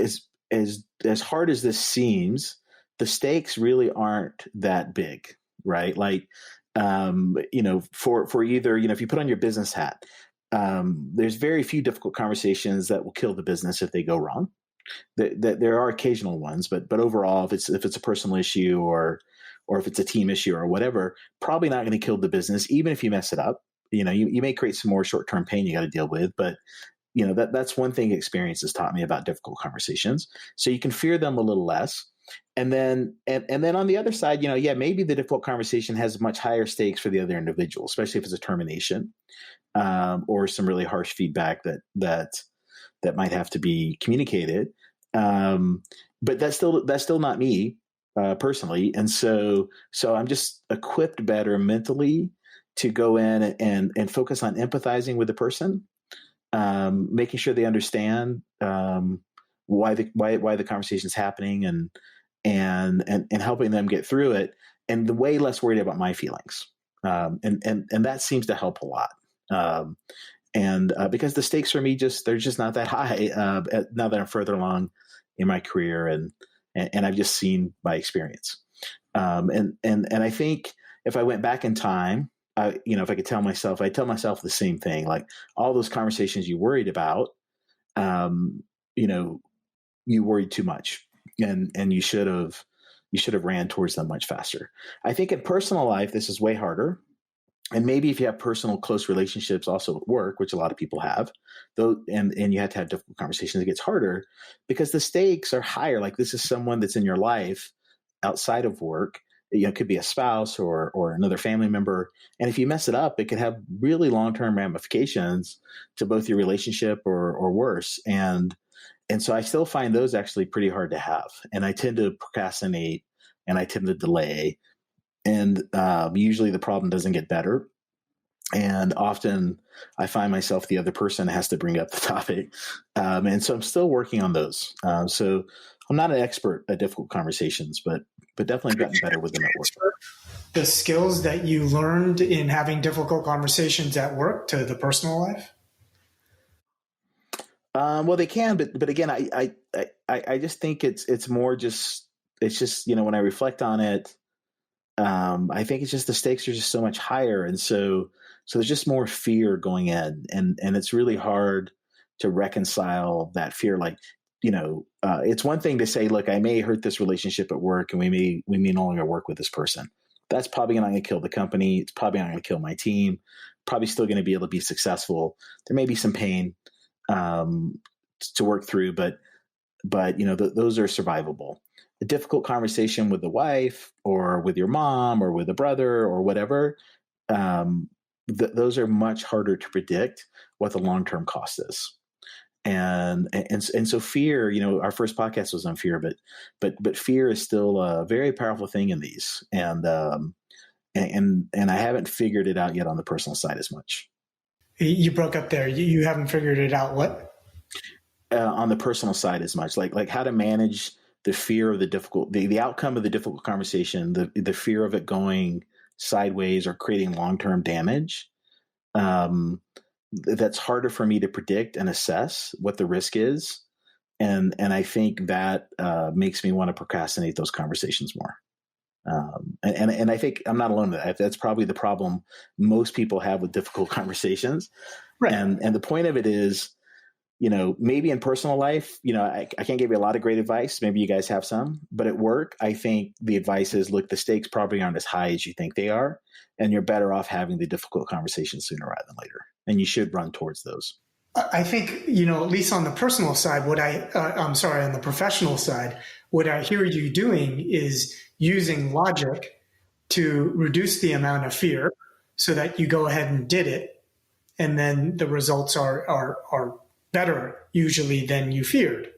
S3: as hard as this seems, the stakes really aren't that big, right? Like, for either, if you put on your business hat, there's very few difficult conversations that will kill the business if they go wrong. There are occasional ones, but overall, if it's a personal issue or if it's a team issue or whatever, probably not going to kill the business, even if you mess it up. You may create some more short-term pain you got to deal with, but that's one thing experience has taught me about difficult conversations. So you can fear them a little less. And then on the other side, maybe the difficult conversation has much higher stakes for the other individual, especially if it's a termination or some really harsh feedback that might have to be communicated. But that's still not me personally, and so I'm just equipped better mentally to go in and focus on empathizing with the person, making sure they understand why the conversation is happening, and helping them get through it, and way less worried about my feelings. And that seems to help a lot. Because the stakes for me they're just not that high now that I'm further along in my career, and I've just seen by experience. And I think if I went back in time, if I could tell myself, I'd tell myself the same thing, like all those conversations you worried about, you worried too much, and you should have ran towards them much faster. I think in personal life, this is way harder. And maybe if you have personal close relationships also at work, which a lot of people have, though, and you have to have difficult conversations, it gets harder because the stakes are higher. Like this is someone that's in your life outside of work. It could be a spouse or another family member. And if you mess it up, it could have really long-term ramifications to both your relationship or worse. And so I still find those actually pretty hard to have. And I tend to procrastinate and I tend to delay. And usually the problem doesn't get better. And often I find myself the other person has to bring up the topic. And so I'm still working on those. So I'm not an expert at difficult conversations, but definitely gotten better with them at work.
S1: The skills that you learned in having difficult conversations at work to the personal life?
S3: Well, they can, but again, I just think it's more just when I reflect on it, I think it's just the stakes are just so much higher. And so there's just more fear going in, and it's really hard to reconcile that fear. Like, it's one thing to say, look, I may hurt this relationship at work and we may no longer work with this person. that's probably not going to kill the company. It's probably not going to kill my team. Probably still going to be able to be successful. There may be some pain to work through, but those are survivable. A difficult conversation with the wife or with your mom or with a brother or whatever, those are much harder to predict what the long-term cost is. And so fear, our first podcast was on fear, but fear is still a very powerful thing in these. And I haven't figured it out yet on the personal side as much.
S1: You broke up there. You haven't figured it out. What?
S3: On the personal side as much, like how to manage the fear of the outcome of the difficult conversation, the fear of it going sideways or creating long-term damage. That's harder for me to predict and assess what the risk is. And I think that makes me want to procrastinate those conversations more. And I think I'm not alone with that. That's probably the problem most people have with difficult conversations. Right. And the point of it is, maybe in personal life, I can't give you a lot of great advice. Maybe you guys have some, but at work, I think the advice is, look, the stakes probably aren't as high as you think they are. And you're better off having the difficult conversation sooner rather than later. And you should run towards those.
S1: I think, at least on the personal side, on the professional side, what I hear you doing is using logic to reduce the amount of fear so that you go ahead and did it. And then the results are better usually than you feared.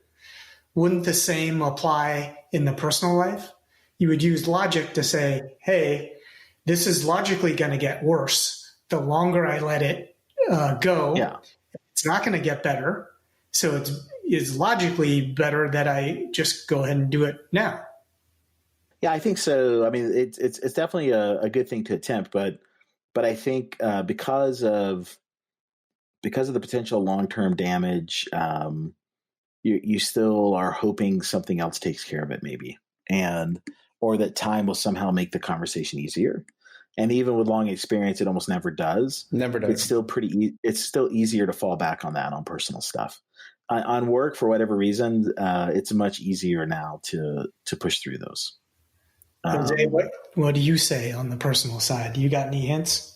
S1: Wouldn't the same apply in the personal life? You would use logic to say, hey, this is logically going to get worse. The longer I let it go, it's not going to get better. So it's logically better that I just go ahead and do it now.
S3: Yeah, I think so. I mean, it's definitely a good thing to attempt, but I think because of the potential long-term damage, you still are hoping something else takes care of it, maybe, or that time will somehow make the conversation easier. And even with long experience, it almost never does.
S2: Never does.
S3: It's still it's still easier to fall back on that on personal stuff. On work, for whatever reason, it's much easier now to push through those.
S1: Jose, what do you say on the personal side? You got any hints?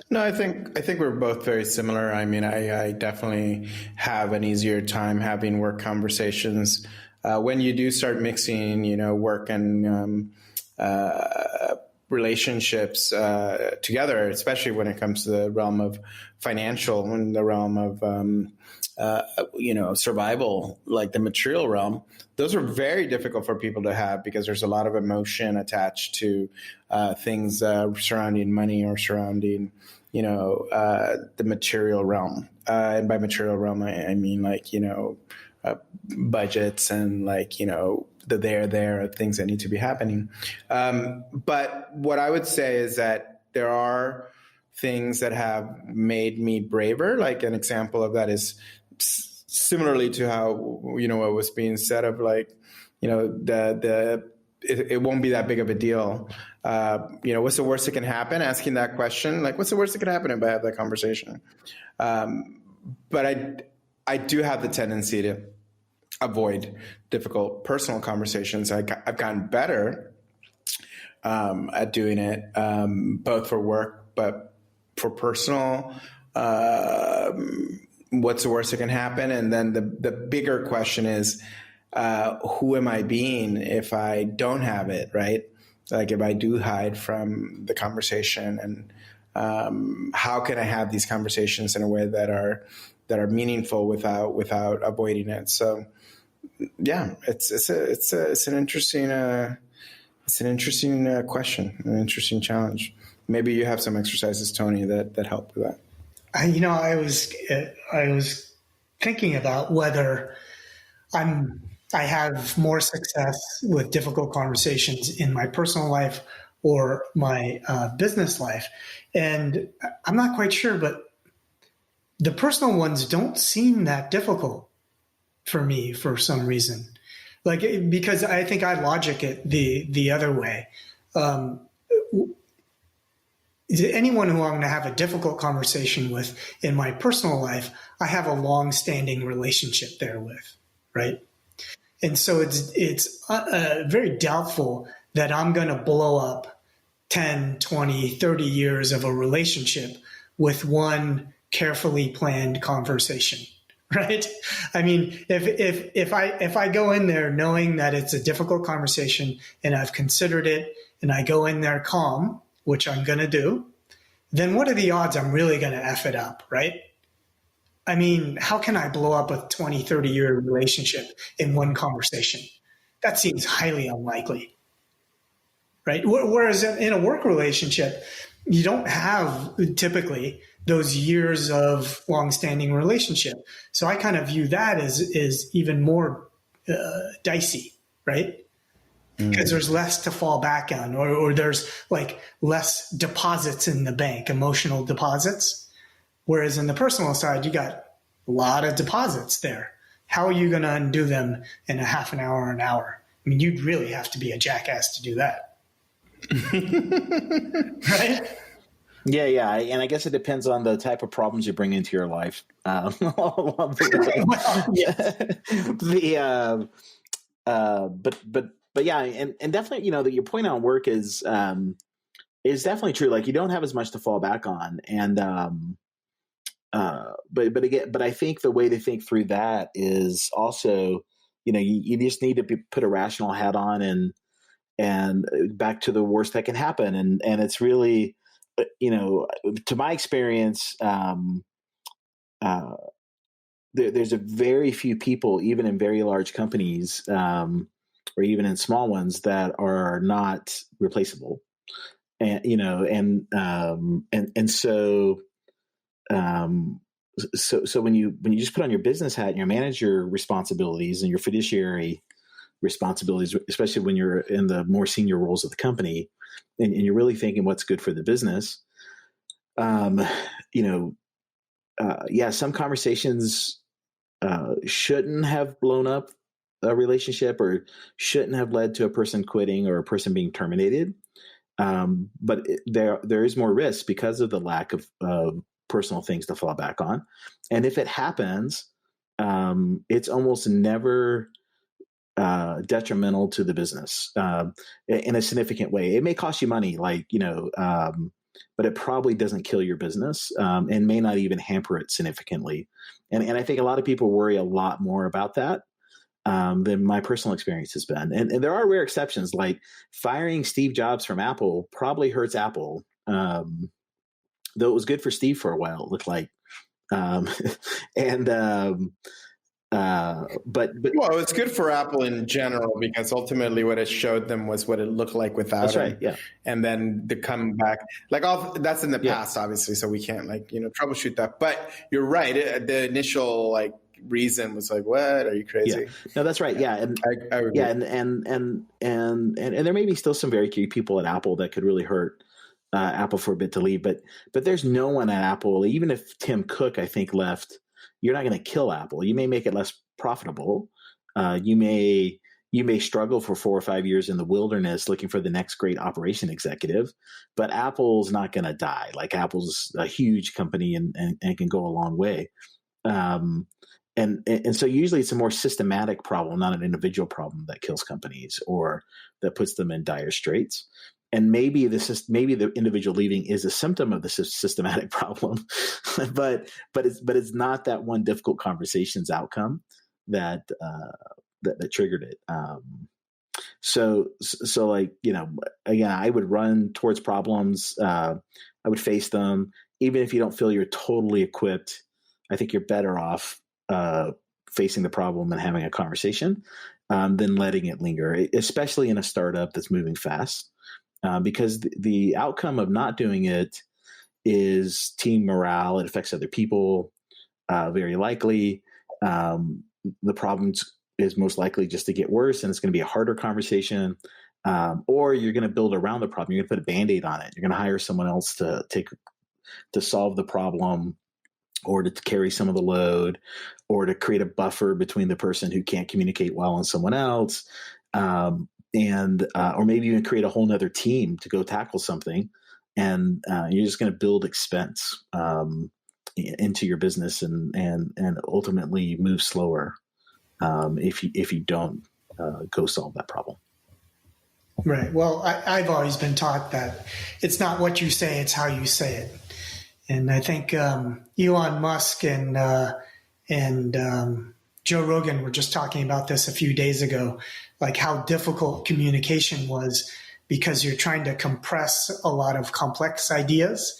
S2: No, I think we're both very similar. I mean, I definitely have an easier time having work conversations. When you do start mixing, work and relationships together, especially when it comes to the realm of financial and the realm of survival, like the material realm, those are very difficult for people to have because there's a lot of emotion attached to things surrounding money or surrounding, the material realm. And by material realm, I mean budgets and the there things that need to be happening. But what I would say is that there are things that have made me braver. Like an example of that is similarly to how, what was being said of it won't be that big of a deal. What's the worst that can happen? Asking that question, what's the worst that can happen if I have that conversation? But I do have the tendency to avoid difficult personal conversations. I've gotten better at doing it, both for work, but for personal, what's the worst that can happen? And then the bigger question is, who am I being if I don't have it, right? Like if I do hide from the conversation, and how can I have these conversations in a way that are meaningful without avoiding it? So yeah, it's an interesting question, an interesting challenge. Maybe you have some exercises, Tony, that help with that.
S1: I was thinking about whether I have more success with difficult conversations in my personal life or my business life, and I'm not quite sure, but the personal ones don't seem that difficult for me for some reason. Because I think I logic it the other way. Anyone who I'm going to have a difficult conversation with in my personal life, I have a long-standing relationship there with, right? And so it's very doubtful that I'm going to blow up 10, 20, 30 years of a relationship with one carefully planned conversation, right? I mean, if I go in there knowing that it's a difficult conversation and I've considered it and I go in there calm, which I'm going to do, then what are the odds I'm really going to F it up, right? I mean, how can I blow up a 20, 30-year relationship in one conversation? That seems highly unlikely, right? Whereas in a work relationship, you don't have typically those years of long-standing relationship. So I kind of view that as even more dicey, right? Because there's less to fall back on, or there's like less deposits in the bank, emotional deposits. Whereas in the personal side, you got a lot of deposits there. How are you going to undo them in a half an hour or an hour? I mean, you'd really have to be a jackass to do that. Right?
S3: Yeah. And I guess it depends on the type of problems you bring into your life. But yeah, and definitely, your point on work is definitely true. Like, you don't have as much to fall back on. And, but I think the way to think through that is also, you just need to put a rational hat on and back to the worst that can happen. And it's really, to my experience, there's a very few people, even in very large companies, or even in small ones, that are not replaceable. And, so when you just put on your business hat and your manager responsibilities and your fiduciary responsibilities, especially when you're in the more senior roles of the company, and you're really thinking what's good for the business, some conversations shouldn't have blown up a relationship or shouldn't have led to a person quitting or a person being terminated. But there is more risk because of the lack of personal things to fall back on. And if it happens, it's almost never detrimental to the business in a significant way. It may cost you money, but it probably doesn't kill your business and may not even hamper it significantly. And I think a lot of people worry a lot more about that than my personal experience has been. And there are rare exceptions, like firing Steve Jobs from Apple probably hurts Apple, though it was good for Steve for a while, it looked like. But
S2: well, it's good for Apple in general, because ultimately what it showed them was what it looked like without
S3: that's
S2: him.
S3: right, yeah.
S2: And then the comeback, that's in the past, obviously, so we can't troubleshoot that. But you're right, the initial reason was like, what, are you crazy?
S3: Yeah. No, that's right. Yeah. And
S2: I agree.
S3: yeah, and there may be still some very key people at Apple that could really hurt Apple for a bit to leave, but there's no one at Apple, even if Tim Cook, I think, left, you're not going to kill Apple. You may make it less profitable. You may struggle for 4 or 5 years in the wilderness looking for the next great operation executive, but Apple's not going to die. Like, Apple's a huge company and can go a long way. And so usually it's a more systematic problem, not an individual problem, that kills companies or that puts them in dire straits. And maybe the individual leaving is a symptom of the systematic problem, but it's not that one difficult conversation's outcome that triggered it. So again, I would run towards problems. I would face them, even if you don't feel you're totally equipped. I think you're better off facing the problem and having a conversation than letting it linger, especially in a startup that's moving fast. Because the outcome of not doing it is team morale. It affects other people, very likely. The problem is most likely just to get worse, and it's going to be a harder conversation. Or you're going to build around the problem. You're going to put a Band-Aid on it. You're going to hire someone else to solve the problem, or to carry some of the load, or to create a buffer between the person who can't communicate well and someone else. Or maybe even create a whole nother team to go tackle something. And you're just going to build expense into your business and ultimately move slower if you don't go solve that problem.
S1: Right. Well, I've always been taught that it's not what you say, it's how you say it. And I think Elon Musk and Joe Rogan were just talking about this a few days ago, like how difficult communication was because you're trying to compress a lot of complex ideas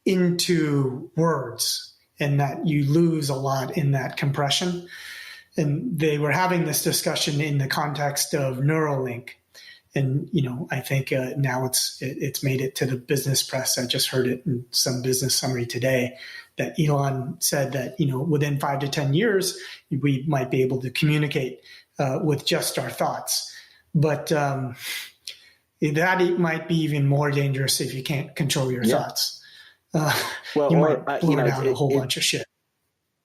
S1: into words, and that you lose a lot in that compression. And they were having this discussion in the context of Neuralink. And, I think now it's made it to the business press. I just heard it in some business summary today that Elon said that, within 5 to 10 years, we might be able to communicate with just our thoughts. But that might be even more dangerous if you can't control your thoughts. You might blow down a whole bunch of shit.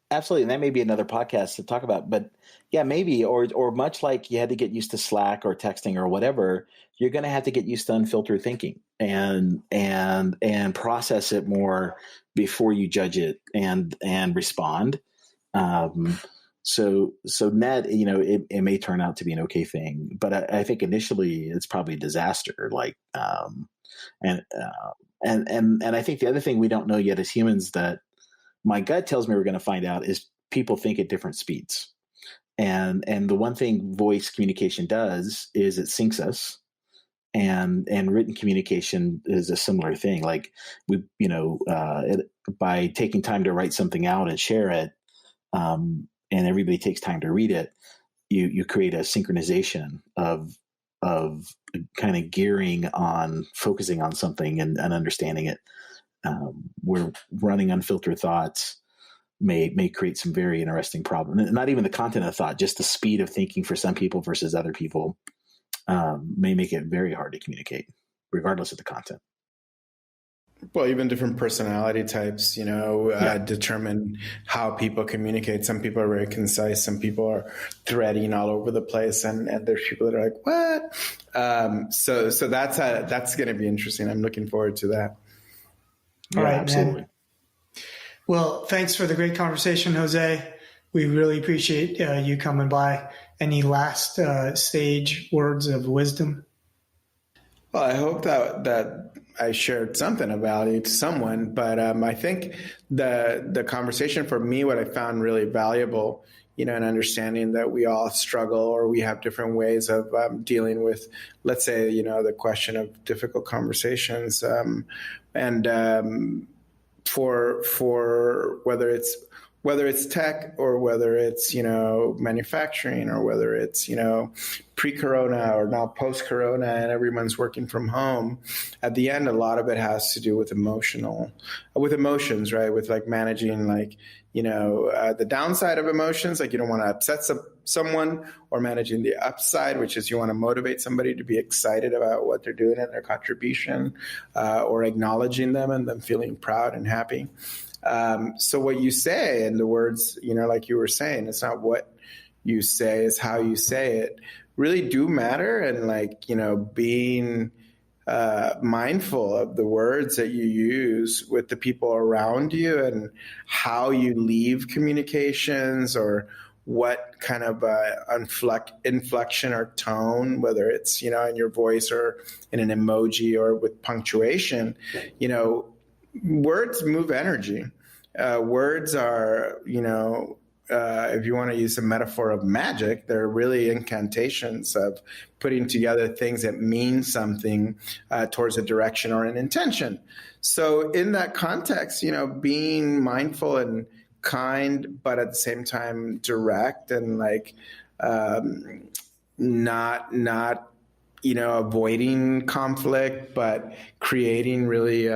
S3: Absolutely. And that may be another podcast to talk about, but yeah, maybe, or much like you had to get used to Slack or texting or whatever, you're going to have to get used to unfiltered thinking and process it more before you judge it and respond. So net, it may turn out to be an okay thing, but I think initially it's probably a disaster. And I think the other thing we don't know yet as humans that my gut tells me we're going to find out is people think at different speeds. And the one thing voice communication does is it syncs us, and written communication is a similar thing. Like by taking time to write something out and share it, and everybody takes time to read it, you create a synchronization of kind of gearing on focusing on something and understanding it. Where running unfiltered thoughts may create some very interesting problems. Not even the content of thought, just the speed of thinking for some people versus other people may make it very hard to communicate, regardless of the content.
S2: Well, even different personality types, determine how people communicate. Some people are very concise. Some people are threading all over the place, and there's people that are like, "What?" So that's going to be interesting. I'm looking forward to that.
S1: All right,
S3: absolutely.
S1: Man. Well, thanks for the great conversation, Jose. We really appreciate you coming by. Any last sage words of wisdom?
S2: Well, I hope that I shared something of value to someone, but I think the conversation for me, what I found really valuable, in understanding that we all struggle or we have different ways of dealing with, let's say, the question of difficult conversations, for whether it's tech or whether it's manufacturing or whether it's pre-corona or now post-corona and everyone's working from home, at the end a lot of it has to do with emotions, right? With like managing the downside of emotions, like you don't want to upset someone, or managing the upside, which is you want to motivate somebody to be excited about what they're doing and their contribution, or acknowledging them and them feeling proud and happy. So what you say and the words, like you were saying, it's not what you say, it's how you say it, really do matter. And being mindful of the words that you use with the people around you and how you leave communications, or what kind of inflection or tone, whether it's, in your voice or in an emoji or with punctuation, words move energy. Words are, if you want to use a metaphor of magic, they're really incantations of putting together things that mean something towards a direction or an intention. So in that context, being mindful and kind, but at the same time direct and not avoiding conflict, but creating really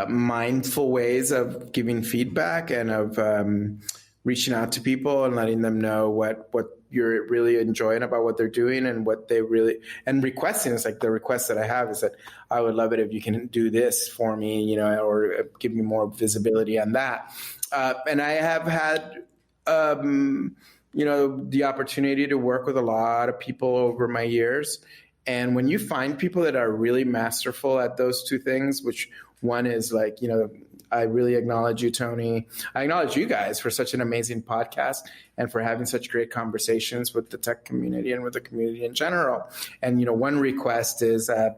S2: mindful ways of giving feedback and of reaching out to people and letting them know what you're really enjoying about what they're doing and what they really, and requesting. It's like the request that I have is that I would love it if you can do this for me, or give me more visibility on that. And I have had, the opportunity to work with a lot of people over my years. And when you find people that are really masterful at those two things, which one is I really acknowledge you, Tony. I acknowledge you guys for such an amazing podcast and for having such great conversations with the tech community and with the community in general. And, one request is, how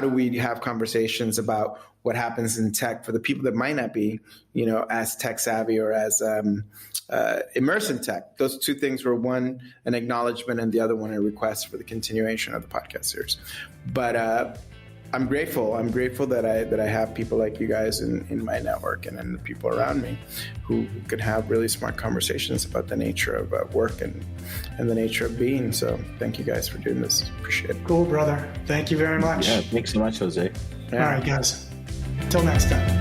S2: do we have conversations about what happens in tech for the people that might not be, as tech savvy or as immersed in tech? Those two things were, one, an acknowledgement, and the other one, a request for the continuation of the podcast series. But I'm grateful. I'm grateful that I have people like you guys in my network and in the people around me who could have really smart conversations about the nature of work and the nature of being. So thank you guys for doing this. Appreciate it.
S1: Cool, brother. Thank you very much.
S3: Yeah, thanks so much, Jose.
S1: Yeah. All right, guys. Till next time.